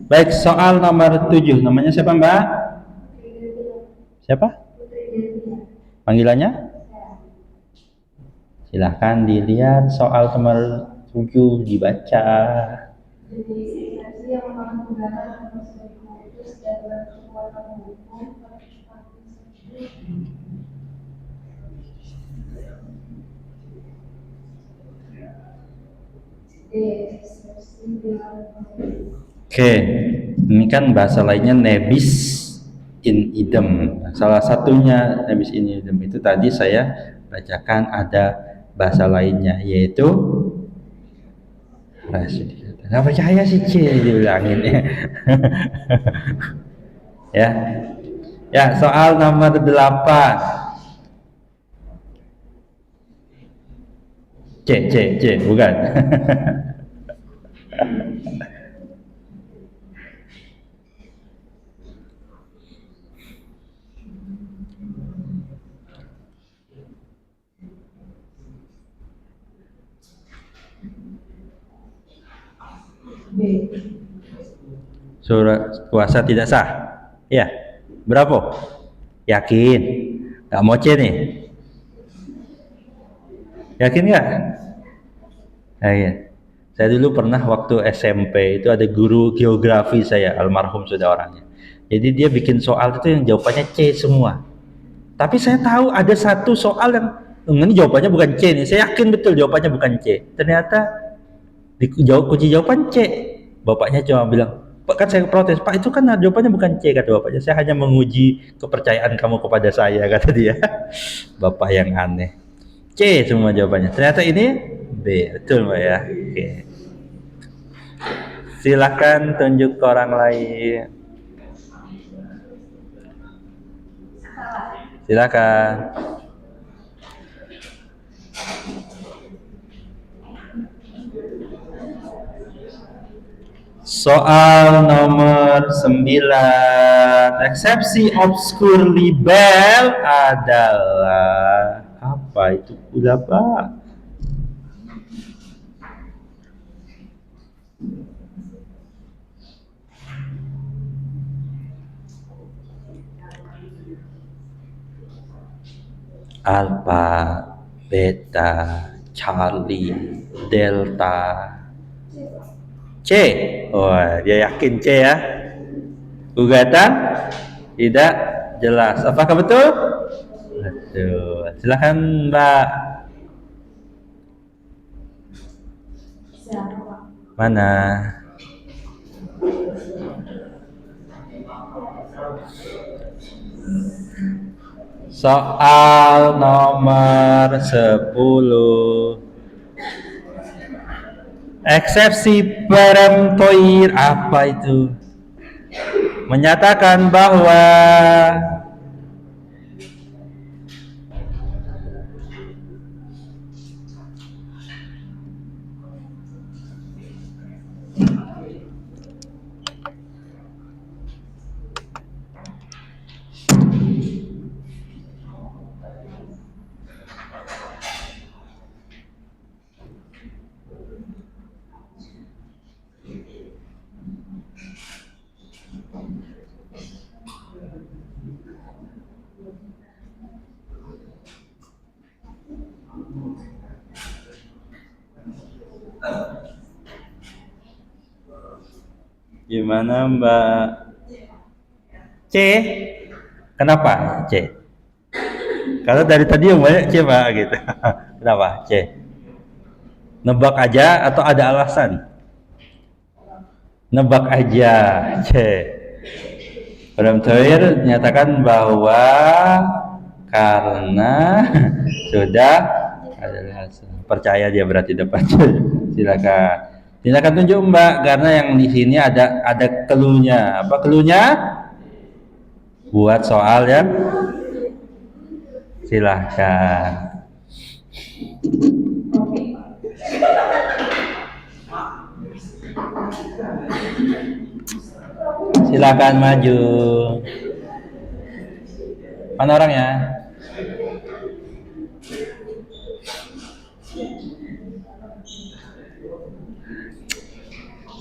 Baik, soal nomor 7. Namanya siapa Mbak? Siapa? Panggilannya? Silahkan dilihat soal nomor 7 dibaca. Jadi eksepsi yang merupakan gugatan atau sebagai memutus dan berkekuatan hukum Oke, ini kan bahasa lainnya nebis in idem. Salah satunya nebis in idem itu tadi saya bacakan ada bahasa lainnya yaitu nggak percaya sih C dibilangin ya. Ya. Ya, soal nomor 8. C, bukan. Surat puasa tidak sah. Ya. Berapa? Yakin? Nggak mau C nih? Yakin nggak? Iya. Saya dulu pernah waktu SMP itu ada guru geografi saya, almarhum sudah orangnya. Jadi dia bikin soal itu yang jawabannya C semua. Tapi saya tahu ada satu soal yang ini jawabannya bukan C nih. Saya yakin betul jawabannya bukan C. Ternyata di kunci jawaban C. Bapaknya cuma bilang, Pak, kan saya protes, Pak itu kan jawabannya bukan C, kata bapaknya. Saya hanya menguji kepercayaan kamu kepada saya, kata dia. Bapak yang aneh. C semua jawabannya. Ternyata ini B. Betul Mbak ya. Oke. Silakan tunjuk ke orang lain. Silakan. Soal nomor 9. Eksepsi obscure libel adalah apa itu pula Pak? Alpha, Beta, Charlie, Delta, C. Wah, dia yakin C ya. Gugatan tidak jelas. Apakah betul? Betul. Silakan Mbak. Mana? Soal nomor 10. Eksepsi peremptoir apa itu? Menyatakan bahwa Gimana Mbak? C. Kenapa C? Kalau dari tadi yang banyak C Pak gitu. Kenapa C? Nebak aja atau ada alasan? Nebak aja C. Bram Thoir menyatakan bahwa karena sudah ada alasan. Percaya dia berarti dapat. Silakan tunjuk Mbak, karena yang di sini ada clue-nya. Apa clue-nya? Buat soal ya. Silahkan. Silakan maju. Mana orangnya?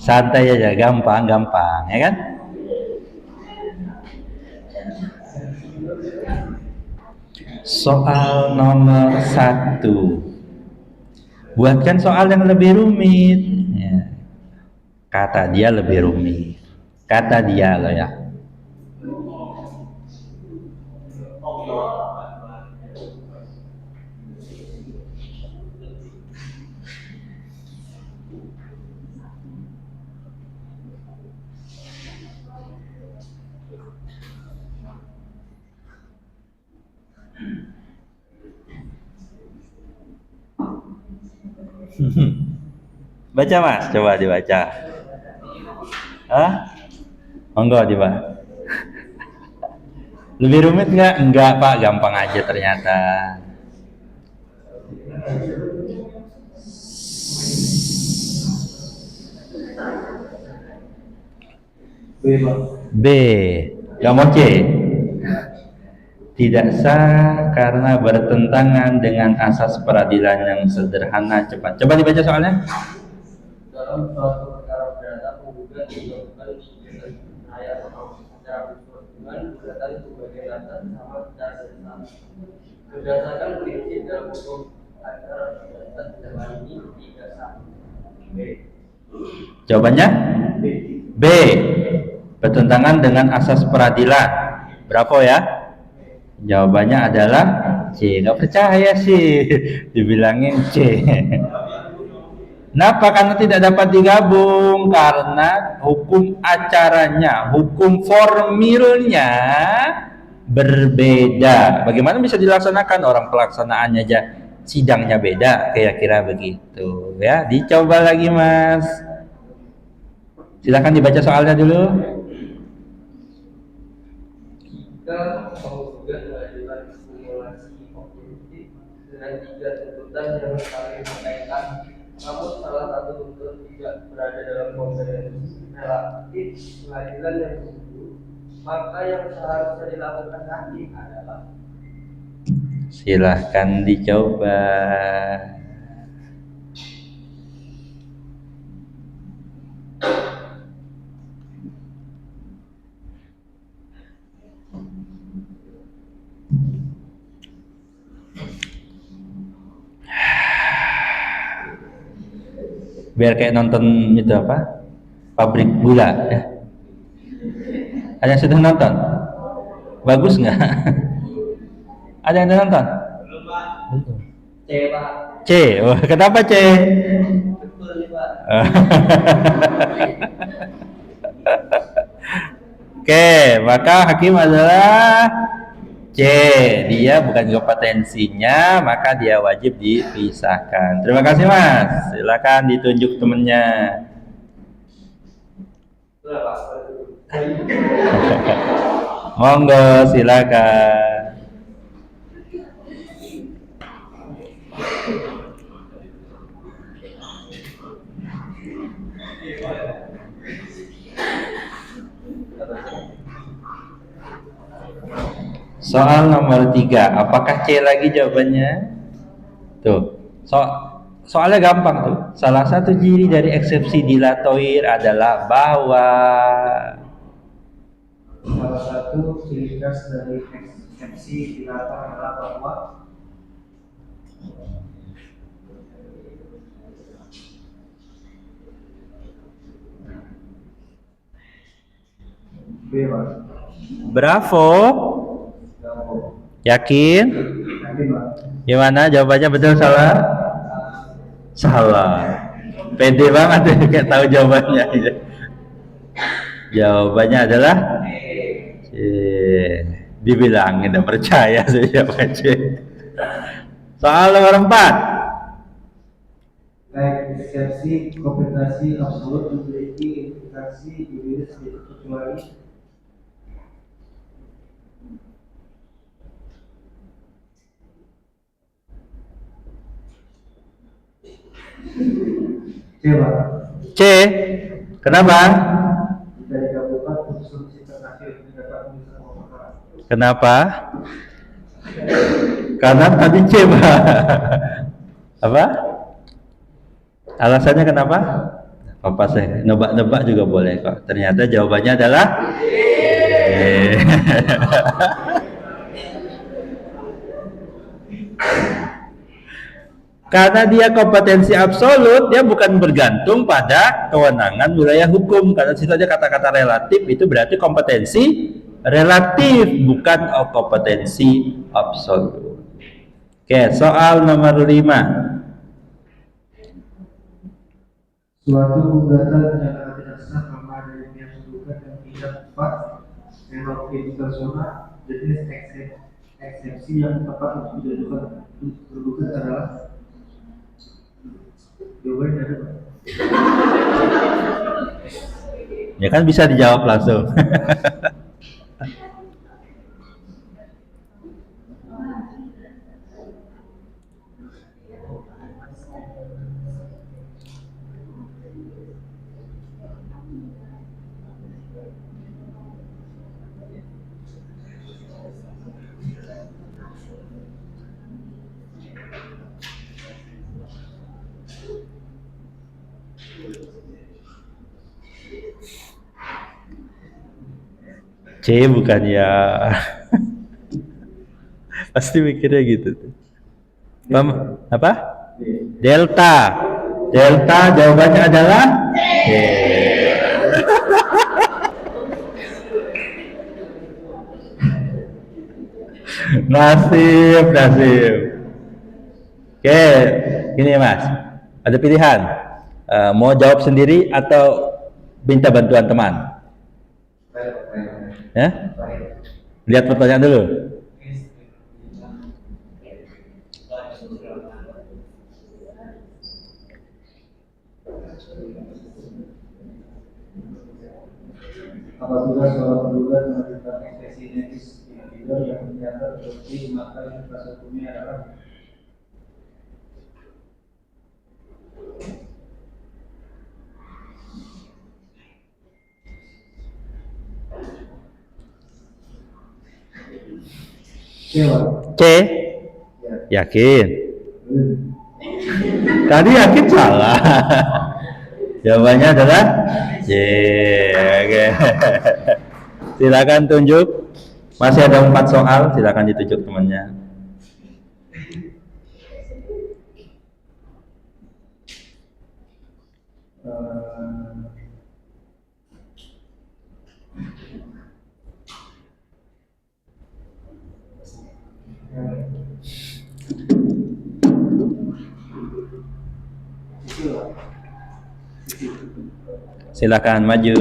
Santai aja, gampang, ya kan? Soal nomor 1. Buatkan soal yang lebih rumit. Ya. Kata dia lebih rumit. Kata dia loh ya. Baca Mas, coba dibaca. Hah? Enggak coba. Lebih rumit nggak? Enggak Pak, gampang aja ternyata. B. Gak mau C. Tidak sah karena bertentangan dengan asas peradilan yang sederhana cepat. Coba dibaca soalnya. Dalam suatu perkara perdata, penggugat dilakukan saya secara berhubungan gugatan sebagai dasar sama secara dasar. Berdasarkan prinsip dalam hukum acara perdata dalam ini tidak sah. B. Jawabannya B. Bertentangan dengan asas peradilan. Berapa ya? Jawabannya adalah C. Nggak percaya sih dibilangin C. Kenapa? Karena tidak dapat digabung, karena hukum acaranya, hukum formilnya berbeda. Bagaimana bisa dilaksanakan? Orang pelaksanaannya aja sidangnya beda, kira-kira begitu ya. Dicoba lagi Mas. Silakan dibaca soalnya dulu. Jika penggugat mengajukan simulasi objektif dengan 3 tuntutan yang saling berkaitan, namun salah satu tuntut tidak berada dalam kompetensi relatif pengadilan yang tersebut, maka yang seharusnya dilakukan hakim adalah. Silahkan dicoba. Biar kayak nonton itu apa? Pabrik gula ya. Ada yang sudah nonton? Bagus nggak? Ada yang sudah nonton? Belum Pak. C Pak. C. Oh, kenapa C? Betul nih Pak. Oke, maka hakim adalah C. Dia bukan kompetensinya, maka dia wajib dipisahkan. Terima kasih Mas. Silakan ditunjuk temennya. Monggo, silakan. Soal nomor 3, apakah C lagi jawabannya? Tuh, soalnya gampang tuh. Salah satu ciri dari eksepsi dilatoir adalah bahwa Salah satu ciri khas dari eksepsi dilator adalah bahwa B, Pak. Bravo. Bravo. Yakin? Yakin, Pak. Gimana jawabannya, betul salah? Salah. Pede banget ya, kayak tahu jawabannya. Jawabannya adalah C. Dibilangin tidak percaya sih siapa C. Soal nomor 4. Eksepsi kompensasi absolut memiliki implikasi yuridis kecuali C, Pak. C. Kenapa? Jika digabungkan putusan interpretasi dapat bisa merupakan. Kenapa? Karena tadi C, Pak. Apa? Alasannya kenapa? Apa saya nebak-nebak juga boleh kok. Ternyata jawabannya adalah E. Karena dia kompetensi absolut, dia bukan bergantung pada kewenangan wilayah hukum. Karena situ aja kata-kata relatif itu berarti kompetensi relatif, bukan kompetensi absolut. Oke, soal nomor 5. Suatu gugatan yang tidak sah karena dari pihak tergugat yang tidak tepat relatif personal, jenis eksepsi yang tepat untuk diajukan tergugat adalah jawabannya ada, Pak. Ya kan bisa dijawab langsung. C bukan ya. Pasti mikirnya gitu. Apa? Delta. Delta jawabannya adalah C. Nasib. Oke, ini Mas. Ada pilihan. Mau jawab sendiri atau minta bantuan teman? Ya? Lihat pertanyaan dulu. Apabila seorang tergugat mengajukan ekspresi netis individu yang ternyata terbukti, maka implikasi hukumnya adalah C. Yakin? Tadi yakin salah. Jawabannya adalah C. Oke. Silakan tunjuk. Masih ada 4 soal. Silakan ditunjuk temannya. Silakan maju.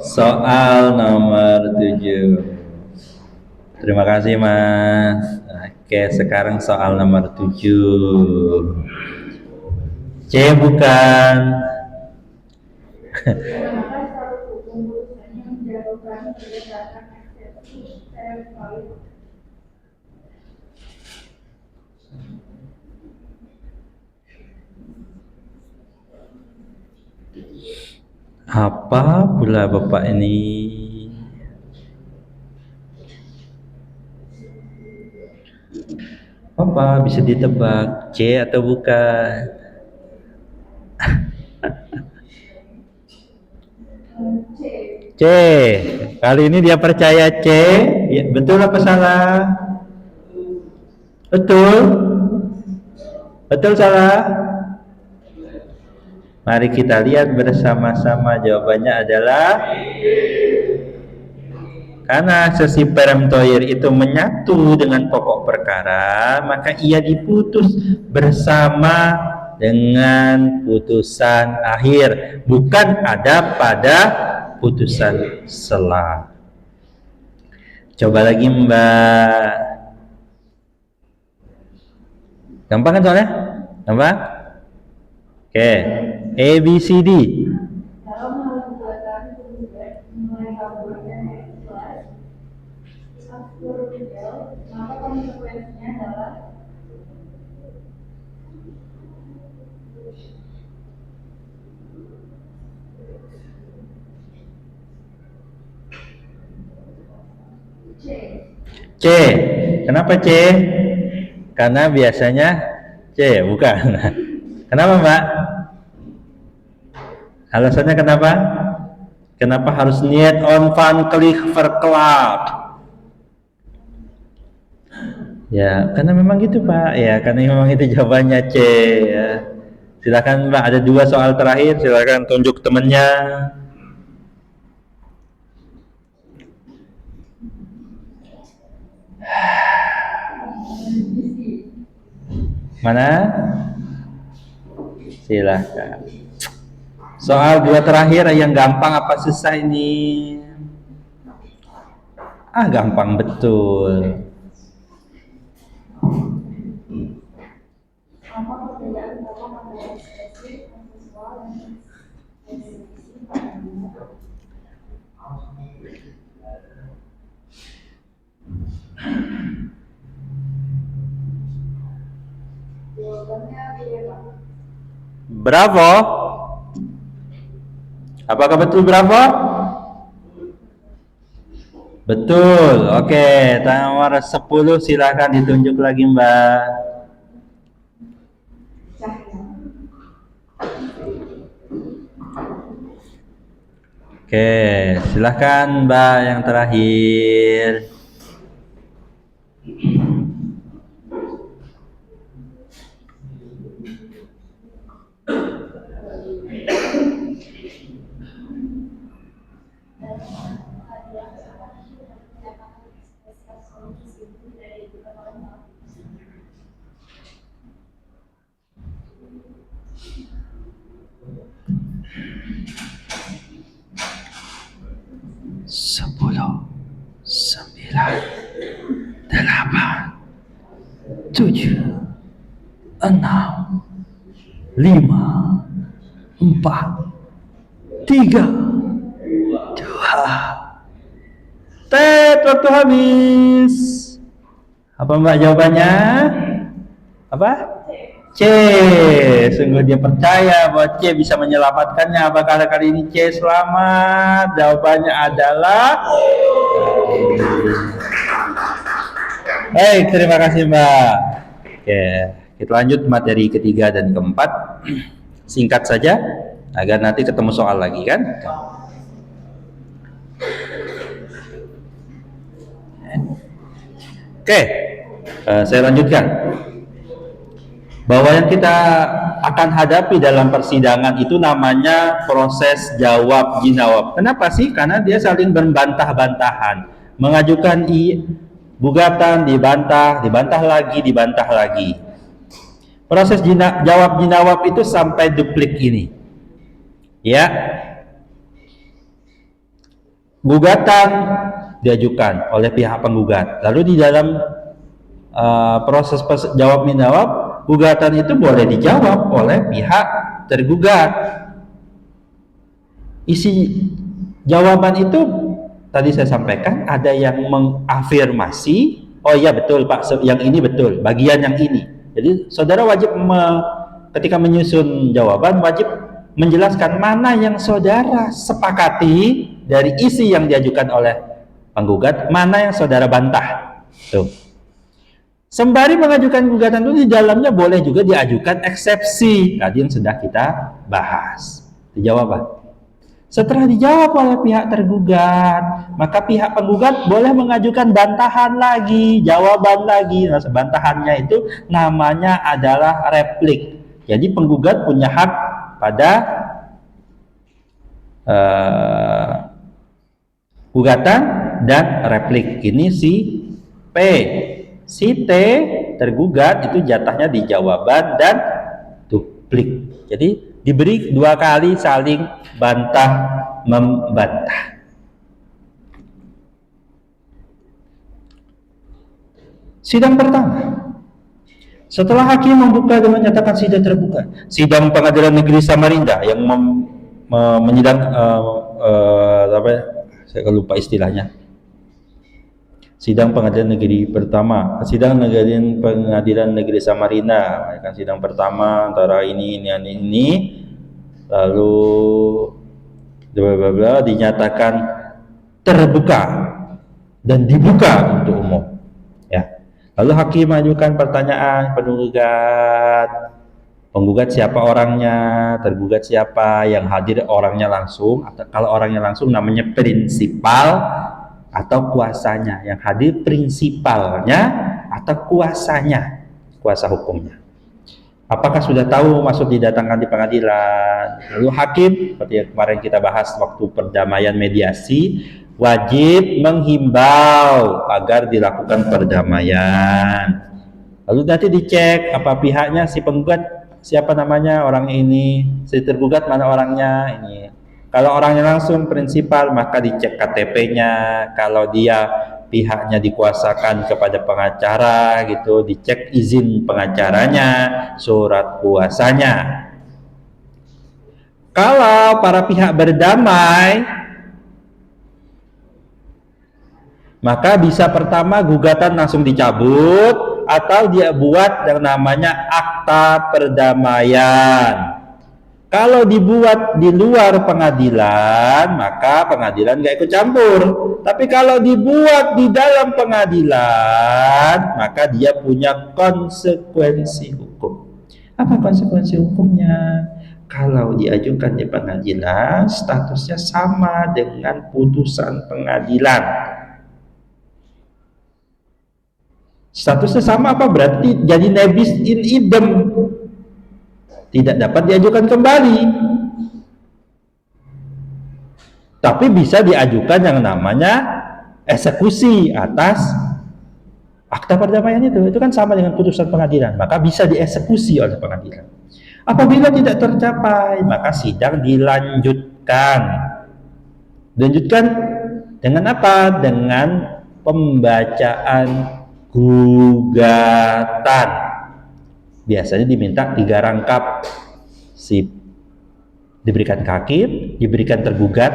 Soal nomor 7. Terima kasih Mas. Oke, sekarang soal nomor 7. C bukan. Menggunakan suatu hukum putusannya menjatuhkan berdasarkan eksepsi secara valid. Apa pula Bapak ini? Apa bisa ditebak C atau bukan? C. Kali ini dia percaya C. Ya, betul apa salah? Betul? Betul salah? Mari kita lihat bersama-sama, jawabannya adalah karena sesi peremptoir itu menyatu dengan pokok perkara, maka ia diputus bersama dengan putusan akhir, bukan ada pada putusan sela. Coba lagi Mbak. Gampang kan soalnya? Gampang? Oke. A, B, C, D. Dalam hal gugatan penggugat mulai kabulkan dari kelas akur legal, maka konsekuensinya adalah C. C. Kenapa C? Karena biasanya C, bukan. Kenapa Mbak? Alasannya kenapa? Kenapa harus niet on van klik verklaard? Ya, karena memang gitu Pak. Ya, karena memang itu jawabannya C. Ya. Silakan Mbak, ada 2 soal terakhir. Silakan tunjuk temannya. Mana? Silakan. Soal 2 terakhir yang gampang apa susah ini? Gampang betul. apa perbedaan pokok antara ekspresi konsensual dan ekspresi pada umumnya? Jawabannya beda. Bravo. Apakah betul bravo? Betul. Oke, nomor 10 silakan ditunjuk lagi Mbak. Oke, silakan Mbak yang terakhir. Sepuluh, 9, 8, 7, 6, 5, 4, 3, 2. Tet, waktu habis. Apa Mbak jawabannya? Apa? C. Sungguh dia percaya bahwa C bisa menyelamatkannya. Apakah kali ini C selamat? Jawabannya adalah baik, terima kasih Mbak. Oke, kita lanjut materi ketiga dan keempat. Singkat saja agar nanti ketemu soal lagi kan. Oke, saya lanjutkan. Bahwa yang kita akan hadapi dalam persidangan itu namanya proses jawab jinawab. Kenapa sih? Karena dia saling berbantah-bantahan, mengajukan gugatan, dibantah lagi. Proses jawab jinawab itu sampai duplik ini. Ya. Gugatan diajukan oleh pihak penggugat. Lalu di dalam proses jawab jinawab, gugatan itu boleh dijawab oleh pihak tergugat. Isi jawaban itu tadi saya sampaikan, ada yang mengafirmasi, oh iya betul Pak, yang ini betul, bagian yang ini. Jadi saudara wajib ketika menyusun jawaban wajib menjelaskan mana yang saudara sepakati dari isi yang diajukan oleh penggugat, mana yang saudara bantah. Tuh. Sembari mengajukan gugatan itu di dalamnya boleh juga diajukan eksepsi. Tadi yang sudah kita bahas. Dijawab Pak. Setelah dijawab oleh pihak tergugat, maka pihak penggugat boleh mengajukan bantahan lagi, jawaban lagi. Nah, bantahannya itu namanya adalah replik. Jadi penggugat punya hak pada gugatan dan replik. Ini si P. Si T tergugat itu jatahnya di jawaban dan duplik. Jadi diberi 2 kali saling bantah membantah. Sidang pertama. Setelah hakim membuka dan menyatakan sidang terbuka, sidang Pengadilan Negeri Samarinda yang menyidang apa ya? Saya lupa istilahnya. Sidang Pengadilan Negeri pertama, sidang Pengadilan Negeri Samarinda, sidang pertama antara ini, lalu dinyatakan terbuka dan dibuka untuk umum. Ya. Lalu hakim mengajukan pertanyaan penggugat siapa orangnya, tergugat siapa, yang hadir orangnya langsung, atau kalau orangnya langsung namanya prinsipal atau kuasanya, yang hadir prinsipalnya atau kuasanya, kuasa hukumnya. Apakah sudah tahu maksud didatangkan di pengadilan? Lalu hakim, seperti yang kemarin kita bahas waktu perdamaian mediasi, wajib menghimbau agar dilakukan perdamaian. Lalu nanti dicek apa pihaknya, si penggugat siapa namanya, orang ini, si tergugat mana orangnya, ini. Kalau orangnya langsung prinsipal, maka dicek KTP-nya. Kalau dia pihaknya dikuasakan kepada pengacara gitu, dicek izin pengacaranya, surat kuasanya. Kalau para pihak berdamai, maka bisa pertama gugatan langsung dicabut atau dia buat yang namanya akta perdamaian. Kalau dibuat di luar pengadilan, maka pengadilan nggak ikut campur. Tapi kalau dibuat di dalam pengadilan, maka dia punya konsekuensi hukum. Apa konsekuensi hukumnya? Kalau diajukan di pengadilan, statusnya sama dengan putusan pengadilan. Statusnya sama apa? Berarti jadi nebis in idem. Tidak dapat diajukan kembali. Tapi bisa diajukan yang namanya eksekusi atas akta perdamaian itu. Itu kan sama dengan putusan pengadilan. Maka bisa dieksekusi oleh pengadilan. Apabila tidak tercapai, maka sidang dilanjutkan. Dilanjutkan dengan apa? Dengan pembacaan gugatan. Biasanya diminta 3 rangkap, diberikan ke hakim, diberikan tergugat.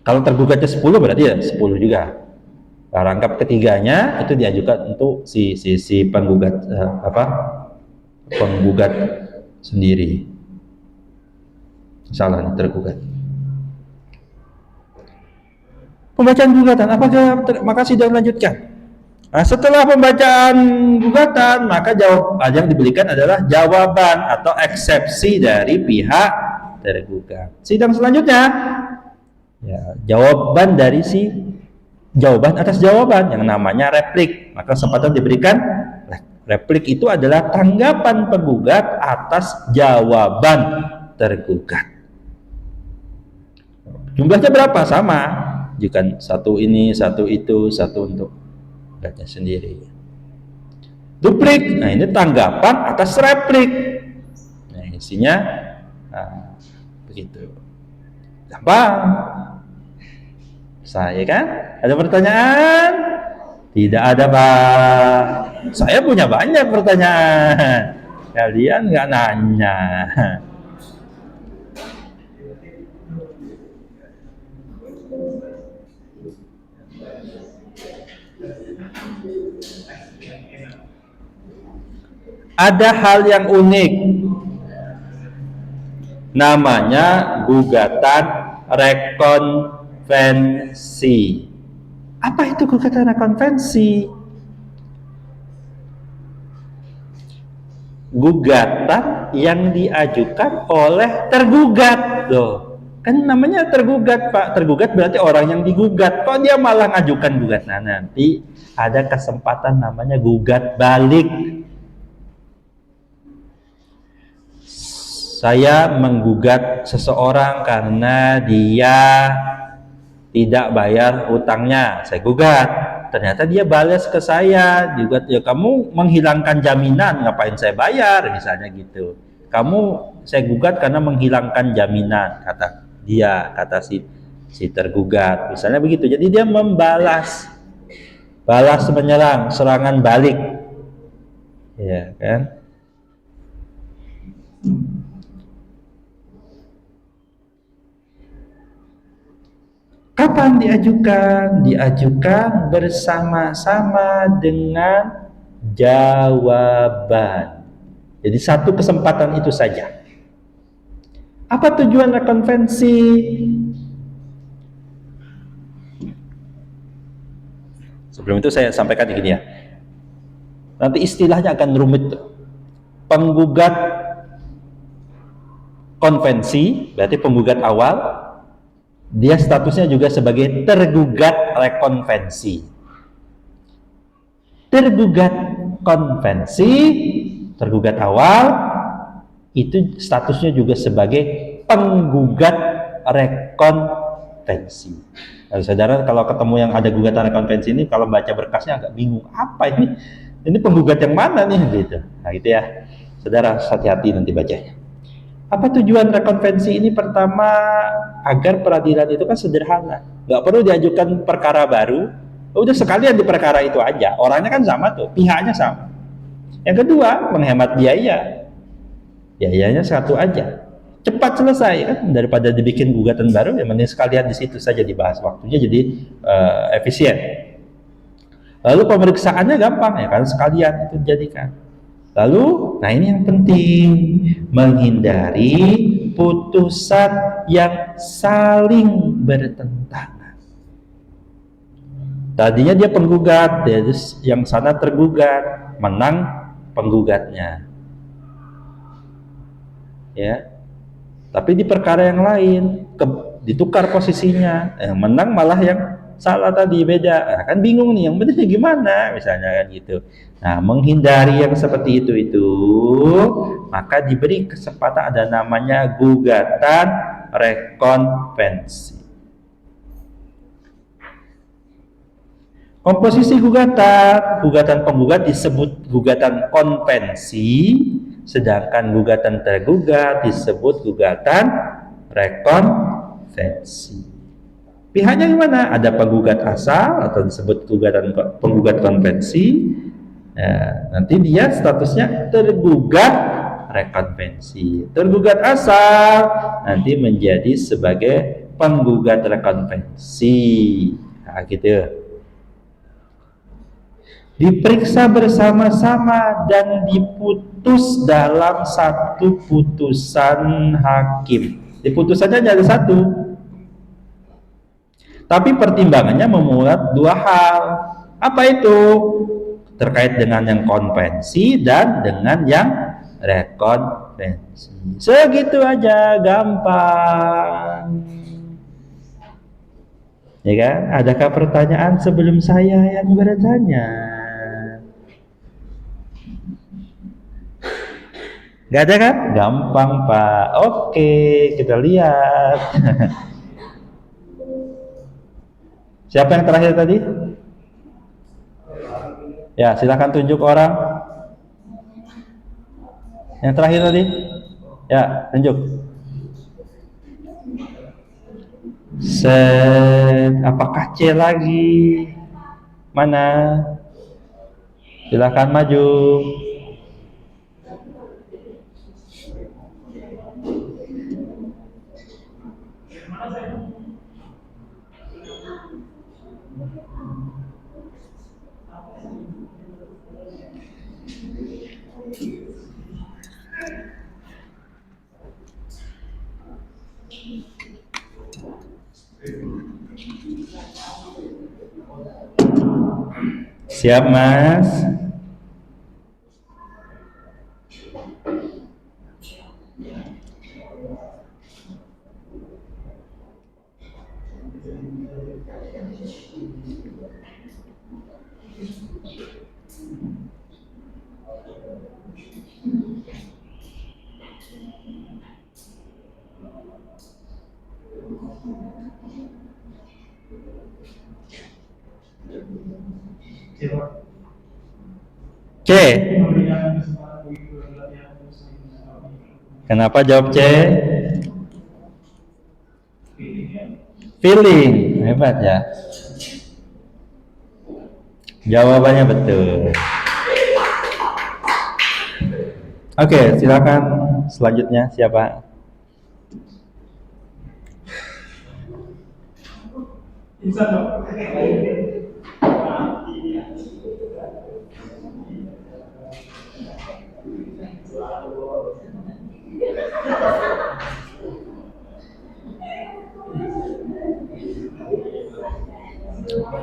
Kalau tergugatnya 10 berarti ya 10 juga. Nah, rangkap ketiganya itu diajukan untuk si penggugat penggugat sendiri. Salah tergugat. Pembacaan gugatan, apakah maka sidang lanjutkan? Nah, setelah pembacaan gugatan, maka yang diberikan adalah jawaban atau eksepsi dari pihak tergugat. Sidang selanjutnya, ya, jawaban atas jawaban yang namanya replik. Maka kesempatan diberikan replik itu adalah tanggapan penggugat atas jawaban tergugat. Jumlahnya berapa? Sama. Jika satu ini, satu itu, satu untuk gugatnya sendiri. Duplik, nah ini tanggapan atas replik. Nah isinya begitu. Gampang. Saya kan? Ada pertanyaan? Tidak ada, Pak. Saya punya banyak pertanyaan. Kalian nggak nanya. Ada hal yang unik, namanya gugatan rekonvensi. Apa itu gugatan rekonvensi? Gugatan yang diajukan oleh tergugat. Loh, kan namanya tergugat, Pak. Tergugat berarti orang yang digugat. Kok dia malah ngajukan gugatan? Nah, nanti ada kesempatan namanya gugat balik. saya menggugat seseorang karena dia tidak bayar utangnya, saya gugat. Ternyata dia balas ke saya juga, ya kamu menghilangkan jaminan, ngapain saya bayar, misalnya gitu. Saya gugat karena menghilangkan jaminan, kata dia, kata si tergugat, misalnya begitu. Jadi dia balas menyerang, serangan balik, ya kan. Kapan diajukan? Diajukan bersama-sama dengan jawaban. Jadi satu kesempatan itu saja. Apa tujuan rekonvensi? Sebelum itu saya sampaikan begini ya. Nanti istilahnya akan rumit. Penggugat konvensi, berarti penggugat awal, dia statusnya juga sebagai tergugat rekonvensi. Tergugat konvensi, tergugat awal, itu statusnya juga sebagai penggugat rekonvensi. Nah, saudara kalau ketemu yang ada gugatan rekonvensi ini, kalau baca berkasnya agak bingung, apa ini? Ini penggugat yang mana nih gitu. Nah, gitu ya. Saudara hati-hati nanti bacanya. Apa tujuan rekonvensi ini? Pertama, agar peradilan itu kan sederhana, nggak perlu diajukan perkara baru, udah sekalian di perkara itu aja, orangnya kan sama tuh, pihaknya sama. Yang kedua, menghemat biayanya satu aja, cepat selesai kan, daripada dibikin gugatan baru, yang mending sekalian di situ saja dibahas, waktunya jadi efisien. Lalu pemeriksaannya gampang ya kan, sekalian itu dijadikan. Lalu, nah ini yang penting, menghindari putusan yang saling bertentangan. Tadinya dia penggugat, yang sana tergugat, menang penggugatnya. Ya. Tapi di perkara yang lain ditukar posisinya, yang menang malah yang salah tadi, beda. Nah, kan bingung nih, yang benar gimana, misalnya kan gitu. Nah, menghindari yang seperti itu, maka diberi kesempatan, ada namanya gugatan rekonvensi. Komposisi gugatan penggugat disebut gugatan konvensi, sedangkan gugatan tergugat disebut gugatan rekonvensi. Pihaknya gimana? Ada penggugat asal atau disebut penggugat konvensi. Nah, nanti dia statusnya tergugat rekonvensi. Tergugat asal nanti menjadi sebagai penggugat rekonvensi. Nah, gitu. Diperiksa bersama-sama dan diputus dalam satu putusan hakim. Putusannya ada satu, tapi pertimbangannya memuat dua hal. Apa itu? Terkait dengan yang konvensi dan dengan yang rekonvensi. Segitu aja, gampang. Ya kan? Adakah pertanyaan sebelum saya yang bertanya? Gak ada kan? Gampang, Pak. Oke, kita lihat. Siapa yang terakhir tadi? Ya, silakan tunjuk orang. Yang terakhir tadi? Ya, tunjuk. Apakah C lagi? Mana? Silakan maju. Siap, Mas? C. Kenapa jawab C? Feeling. Hebat ya. Jawabannya betul. Oke, silakan selanjutnya siapa?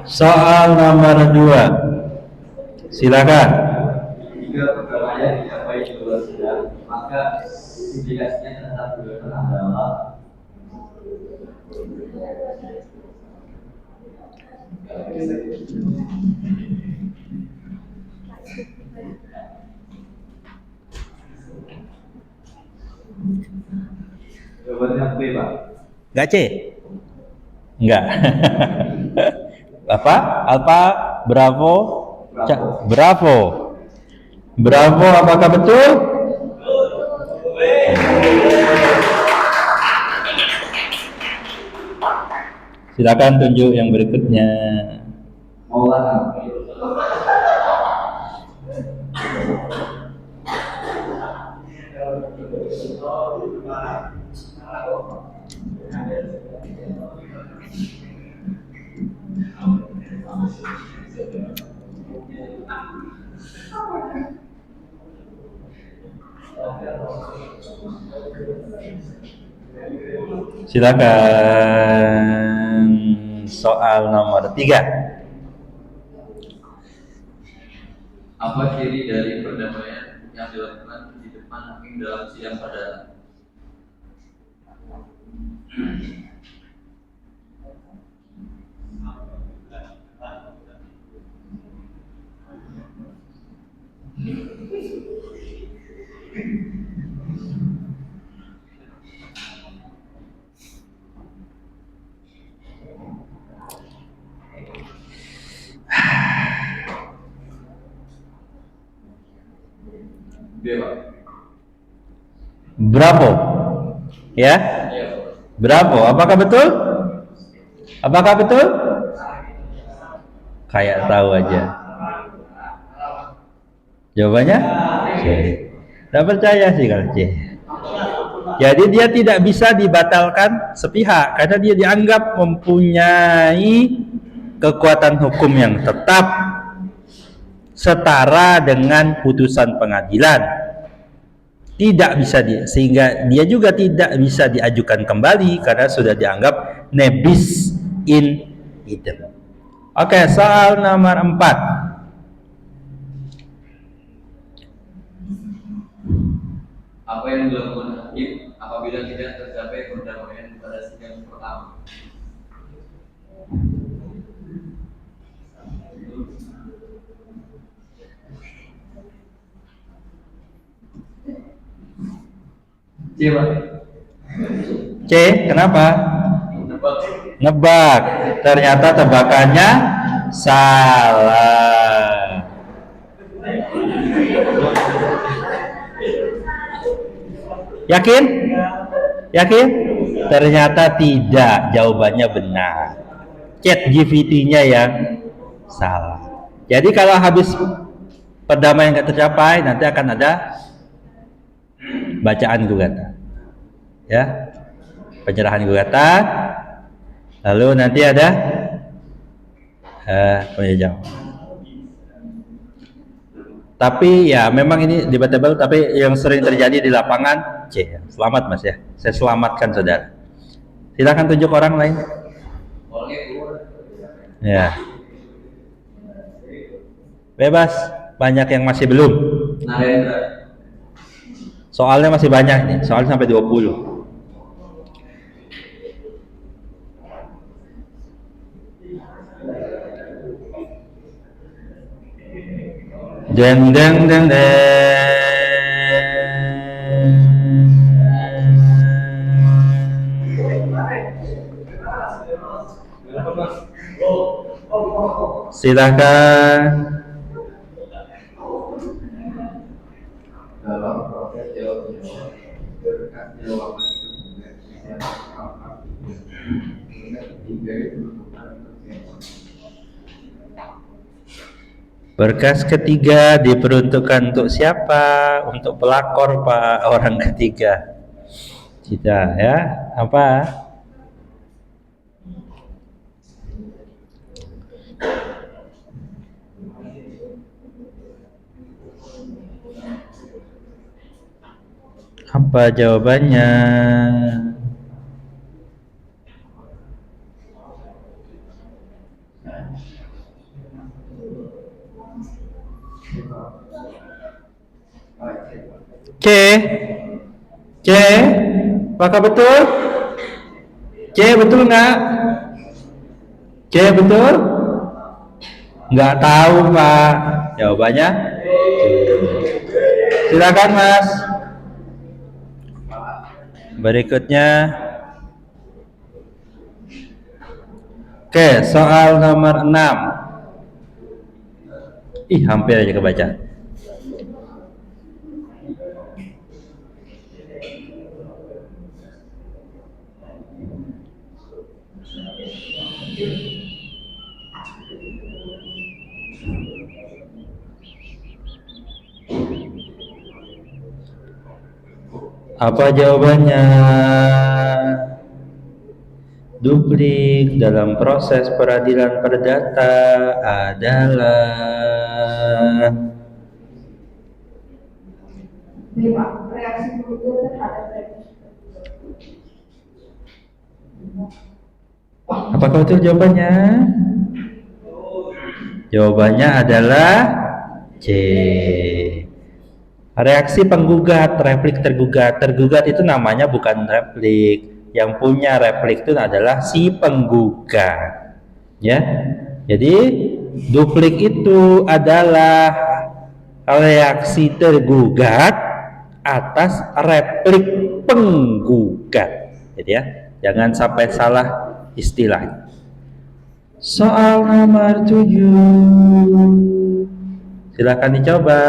Soal nomor 2. Silakan. Jika pertamanya dicapai di luar sadar, maka implikasinya terhadap gugatan adalah jawabannya B, Pak. Enggak C? Enggak. Apa? Alfa, Bravo, Bravo. Bravo, apakah betul? Silakan tunjuk yang berikutnya. Maulana. Silakan soal nomor 3. Apa ciri dari perdamaian yang dilakukan di depan hakim dalam sidang perdana? B, Pak. Bravo. Ya? Iya, Pak. Bravo. Apakah betul? Apakah betul? Kayak tahu aja. Jawabannya? C. Tidak percaya sih kalau C. Jadi dia tidak bisa dibatalkan sepihak karena dia dianggap mempunyai kekuatan hukum yang tetap setara dengan putusan pengadilan. Tidak bisa sehingga dia juga tidak bisa diajukan kembali karena sudah dianggap nebis in idem. Oke, soal nomor 4. Apa yang dilakukan hakim apabila tidak tercapai perdamaian pada sidang pertama? C, Pak. C, kenapa? Nebak. Nebak. Ternyata tebakannya salah. Yakin? Yakin? Ternyata tidak. Jawabannya benar. ChatGPT-nya yang salah. Jadi kalau habis perdamaian nggak tercapai, nanti akan ada bacaan gugatan. Ya. Penyerahan gugatan. Lalu nanti ada penjawab. Tapi ya memang ini debatable, tapi yang sering terjadi di lapangan C. Selamat Mas ya. Saya selamatkan saudara. Silakan tunjuk orang lain. Ya. Bebas. Banyak yang masih belum. Narendra. Soalnya masih banyak nih. Soalnya sampai 20. Deng deng deng deng. Silakan. Dalam proses jawab-jawab berkat jawaban ketiga itu Berkas ketiga diperuntukkan untuk siapa? Untuk pelakor, Pak, orang ketiga. Tidak ya? Apa? Apa jawabannya? C. C. Apakah betul? C betul nggak? C betul? Nggak tahu, Pak. Jawabannya? Silakan, Mas. Berikutnya. Oke, soal nomor 6. Ih, hampir aja kebaca. Apa jawabannya? Duplik dalam proses peradilan perdata adalah B, Pak. Reaksi penggugat terhadap revisi. apakah betul jawabannya? Jawabannya adalah C. Reaksi penggugat, replik tergugat. Tergugat itu namanya bukan replik. Yang punya replik itu adalah si penggugat. Ya. Jadi duplik itu adalah reaksi tergugat atas replik penggugat. Jadi ya, jangan sampai salah istilah. Soal nomor 7. Silakan dicoba.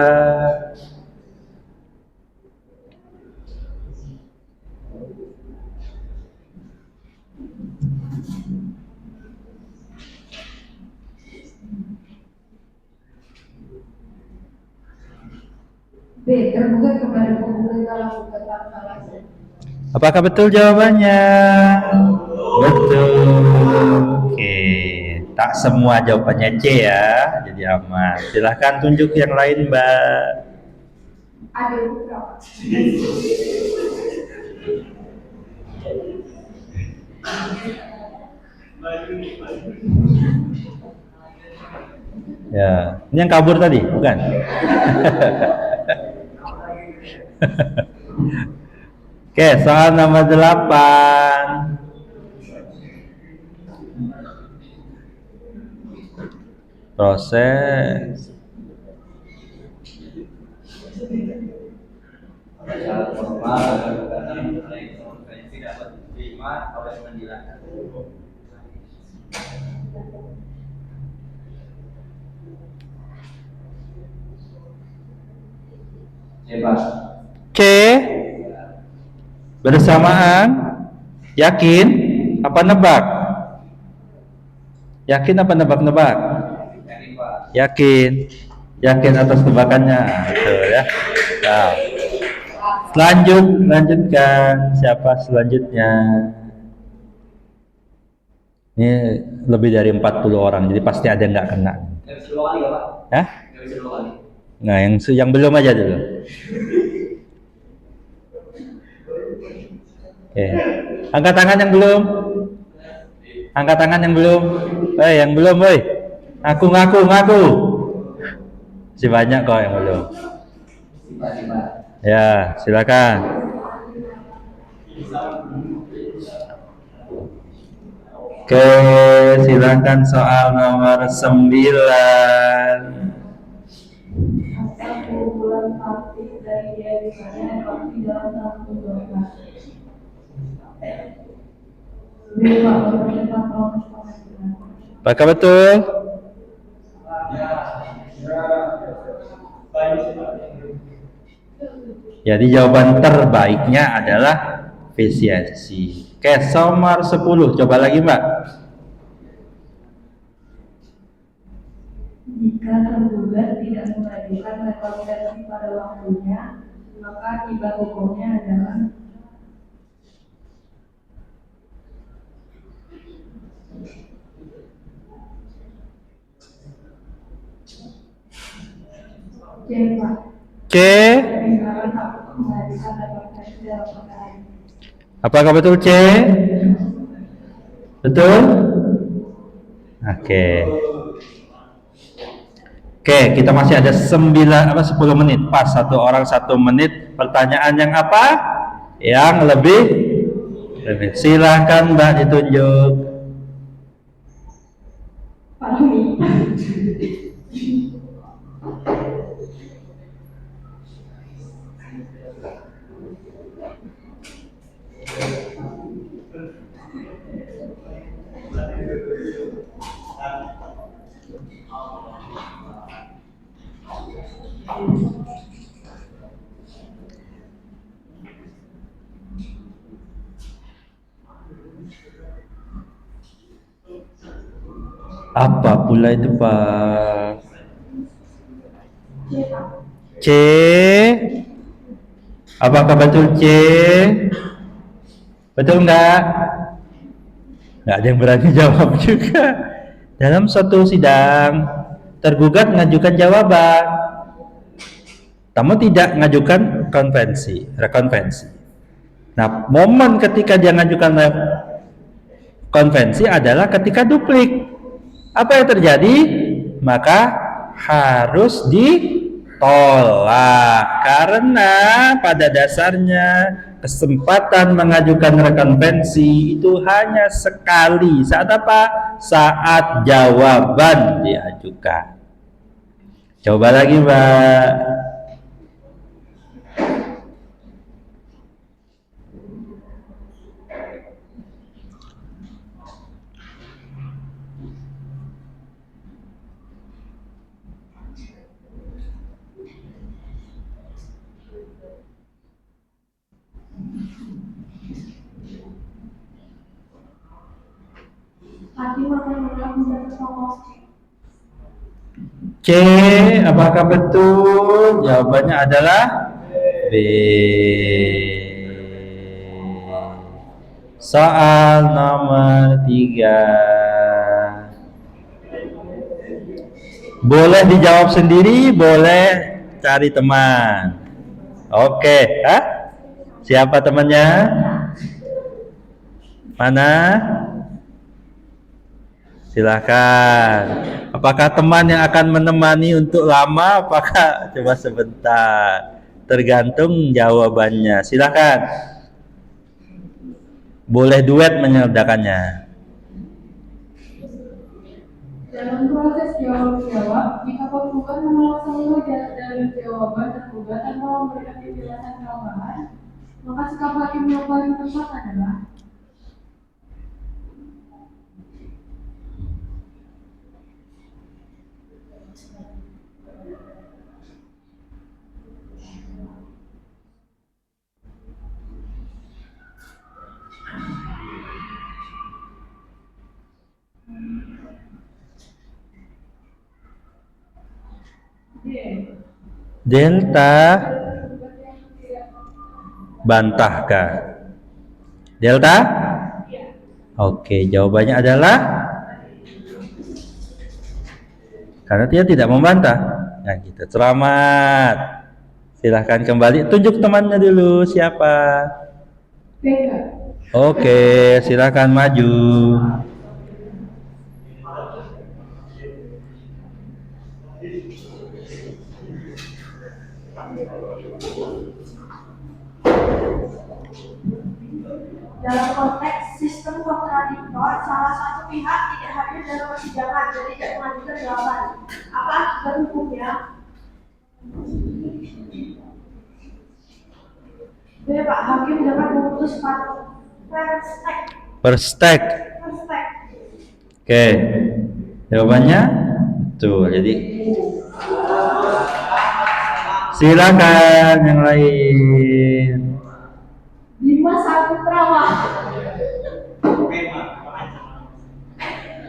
B. Tergugat kepada penggugat dalam gugatan falasel. Apakah betul jawabannya? Betul. Oke, tak semua jawabannya C ya, jadi aman. Silahkan tunjuk yang lain, Mbak. Ada berapa? Ya, ini yang kabur tadi, bukan? Oke, soal nomor 8. Proses pada syarat formal agar gugatan mengenai konsekuensi dapat diterima oleh pengadilan. Bebas. C bersamaan. Yakin? Apa nebak? Yakin apa nebak-nebak? Yakin, Pak. Yakin. Yakin atas tebakannya. Betul ya. Nah. Lanjutkan. Siapa selanjutnya? Ini lebih dari 40 orang, jadi pasti ada yang nggak kena. Nggak bisa 2 kali ya, Pak? Hah? Nggak bisa 2 kali. Nah, yang belum aja dulu. Oke. Angkat tangan yang belum. Angkat tangan yang belum. Yang belum, woi. Ngaku. Masih banyak kok yang belum. Ya, silakan. Oke, silakan soal nomor 9. Asal keunggulan taktik dari dia misalnya tapi dalam satu gugatan. B. Pak. Pemerintah proses pengadilan. Apakah betul? Jadi jawaban terbaiknya adalah efisiensi. Oke, nomor 10. Coba lagi, Mbak. Jika tergugat tidak mengajukan rekonvensi pada waktunya, maka akibat hukumnya adalah C, Pak. C. Ketinggalan hak mengajukan rekonvensi dalam perkara ini. Apakah betul C? Betul? Oke. Oke, kita masih ada 10 menit. Pas 1 menit. Pertanyaan yang apa? Yang lebih. Silahkan Mbak ditunjuk. Pak Romi. Apa pula itu, Pak? C, Pak. C. Apakah betul C? Betul enggak? Enggak ada yang berani jawab juga. Dalam suatu sidang, tergugat mengajukan jawaban. Tamu tidak mengajukan rekonvensi. Nah, momen ketika dia mengajukan konvensi adalah ketika duplik. Apa yang terjadi? Maka harus ditolak karena pada dasarnya kesempatan mengajukan rekonvensi itu hanya sekali. Saat apa? Saat jawaban diajukan. Coba lagi, Mbak. Hakim akan menolak mendapat pokok. C, apakah betul? Jawabannya adalah B. Soal nomor 3. Boleh dijawab sendiri, boleh cari teman. Oke, siapa temannya? Mana? Silahkan. Apakah teman yang akan menemani untuk lama? Apakah coba sebentar? Tergantung jawabannya. Silahkan. Boleh duet menyelesaikannya. Dalam proses jawab-jawab, jika penggugat menolak seluruh dari jawaban tergugat tanpa memberikan penjelasan tambahan, maka sikap hakim yang paling tepat adalah Delta bantahkah? Delta? Oke, jawabannya adalah karena dia tidak membantah. Nah, gitu. Selamat. Silahkan kembali. Tunjuk temannya dulu siapa. Oke, silahkan maju. dalam konteks sistem kontradiktor, salah satu pihak tidak hadir dalam persidangan dan tidak mengajukan jawaban. Apa akibat hukumnya? B. Pak Hakim dapat memutus per stek. Per stek. Oke. Jawabannya betul. Jadi silakan yang lain. Dimas Saputra, Pak.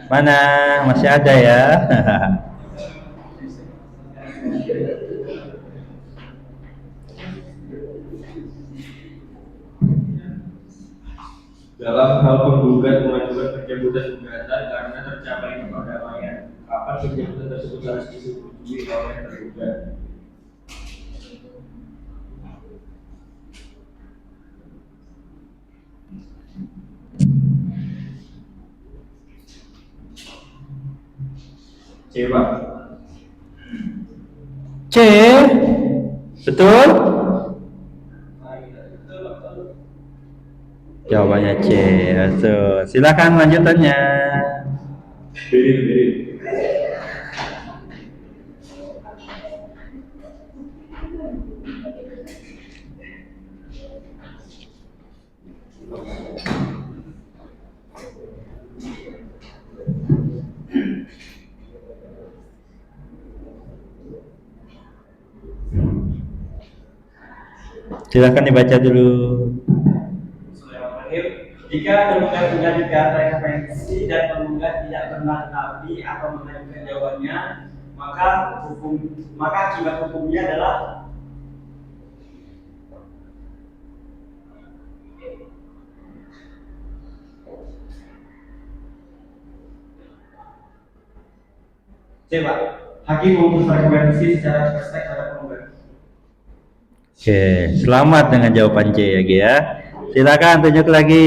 Mana? Masih ada ya? Dalam hal penggugat mengajukan pencabutan gugatan karena tercapai perdamaian, kapan pencabutan tersebut harus disetujui oleh tergugat? C, Pak. C. Betul? Jawabannya C. Betul. Silakan lanjutannya. B. Silakan dibaca dulu. Jika tergugat sudah dikata referensi dan penggugat tidak pernah mengetahui atau mengajukan jawabannya, maka akibat hukumnya adalah C, Pak. Hakim memutus referensi secara spesifik terhadap penggugat. Oke, selamat dengan jawaban C ya, Gi, ya. Silakan tunjuk lagi.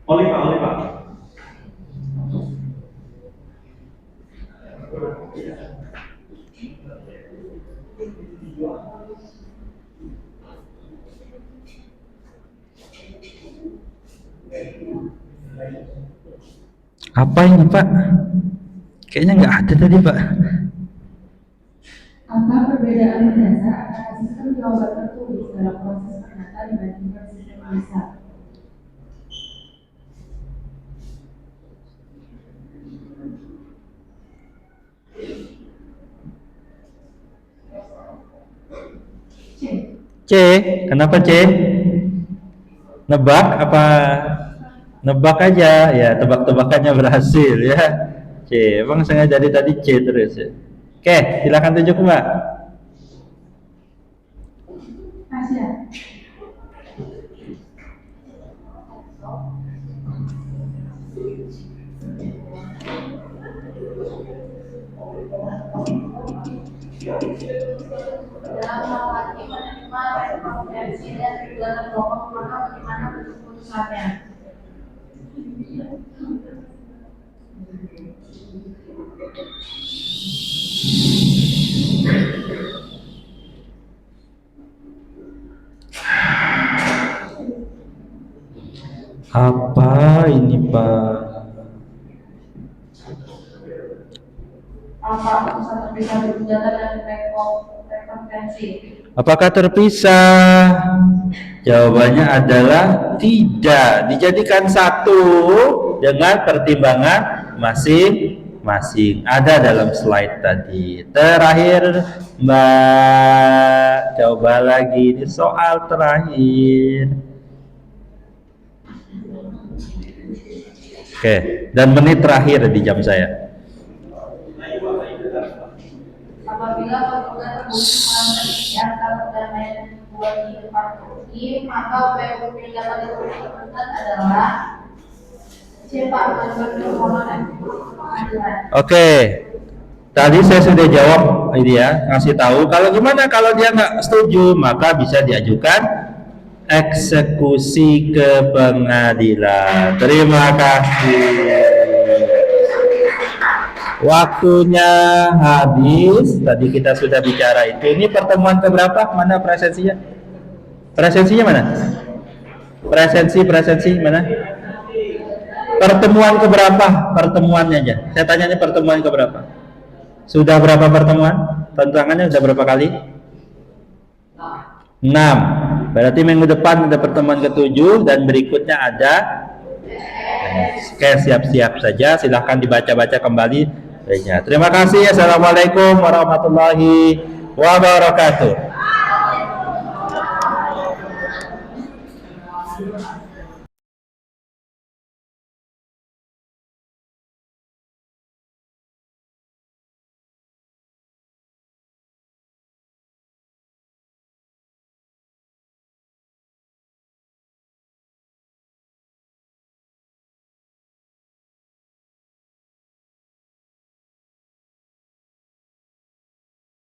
Oleh Pak. Apa ini, Pak? Kayaknya nggak ada tadi, Pak. Apa perbedaan mendasar antara sistem jawaban tertulis dalam proses perdata dibandingkan sistem tulisan? C. C. Kenapa C? Nebak apa? Nebak aja ya, tebak-tebakannya berhasil ya. C. Emang sengaja dari tadi C terus ya. Oke, silakan tunjuk, Mbak. Tasya. Dalam hal hakim menerima rekomendasi dan gugatan pokok, maka bagaimana bentuk putusannya? Apa ini, Pak? Apa putusan terpisah dari gugatan dan rekomendasi? Apakah terpisah? Jawabannya adalah tidak. Dijadikan satu dengan pertimbangan masing-masing. Ada dalam slide tadi. Terakhir, Mbak, coba lagi di soal terakhir. Oke, dan menit terakhir di jam saya. Apabila penggugat terbukti melanggar isi akta perdamaian yang dibuat di depan hakim, maka upaya hukum yang dapat diperlukan adalah cepat mengajukan permohonan pengadilan. Oke, tadi saya sudah jawab ini ya, ngasih tahu. Kalau gimana kalau dia nggak setuju, maka bisa diajukan eksekusi ke pengadilan. Terima kasih. Waktunya habis. Tadi kita sudah bicara itu. Ini pertemuan keberapa? Mana presensinya? Presensinya mana? Presensi mana? Pertemuan keberapa? Pertemuannya aja. Saya tanya ini pertemuan keberapa? Sudah berapa pertemuan? Tantangannya sudah berapa kali? 6. Berarti minggu depan ada pertemuan ke-7 dan berikutnya ada Oke, siap-siap saja, silahkan dibaca-baca kembali. Terima kasih. Assalamualaikum warahmatullahi wabarakatuh.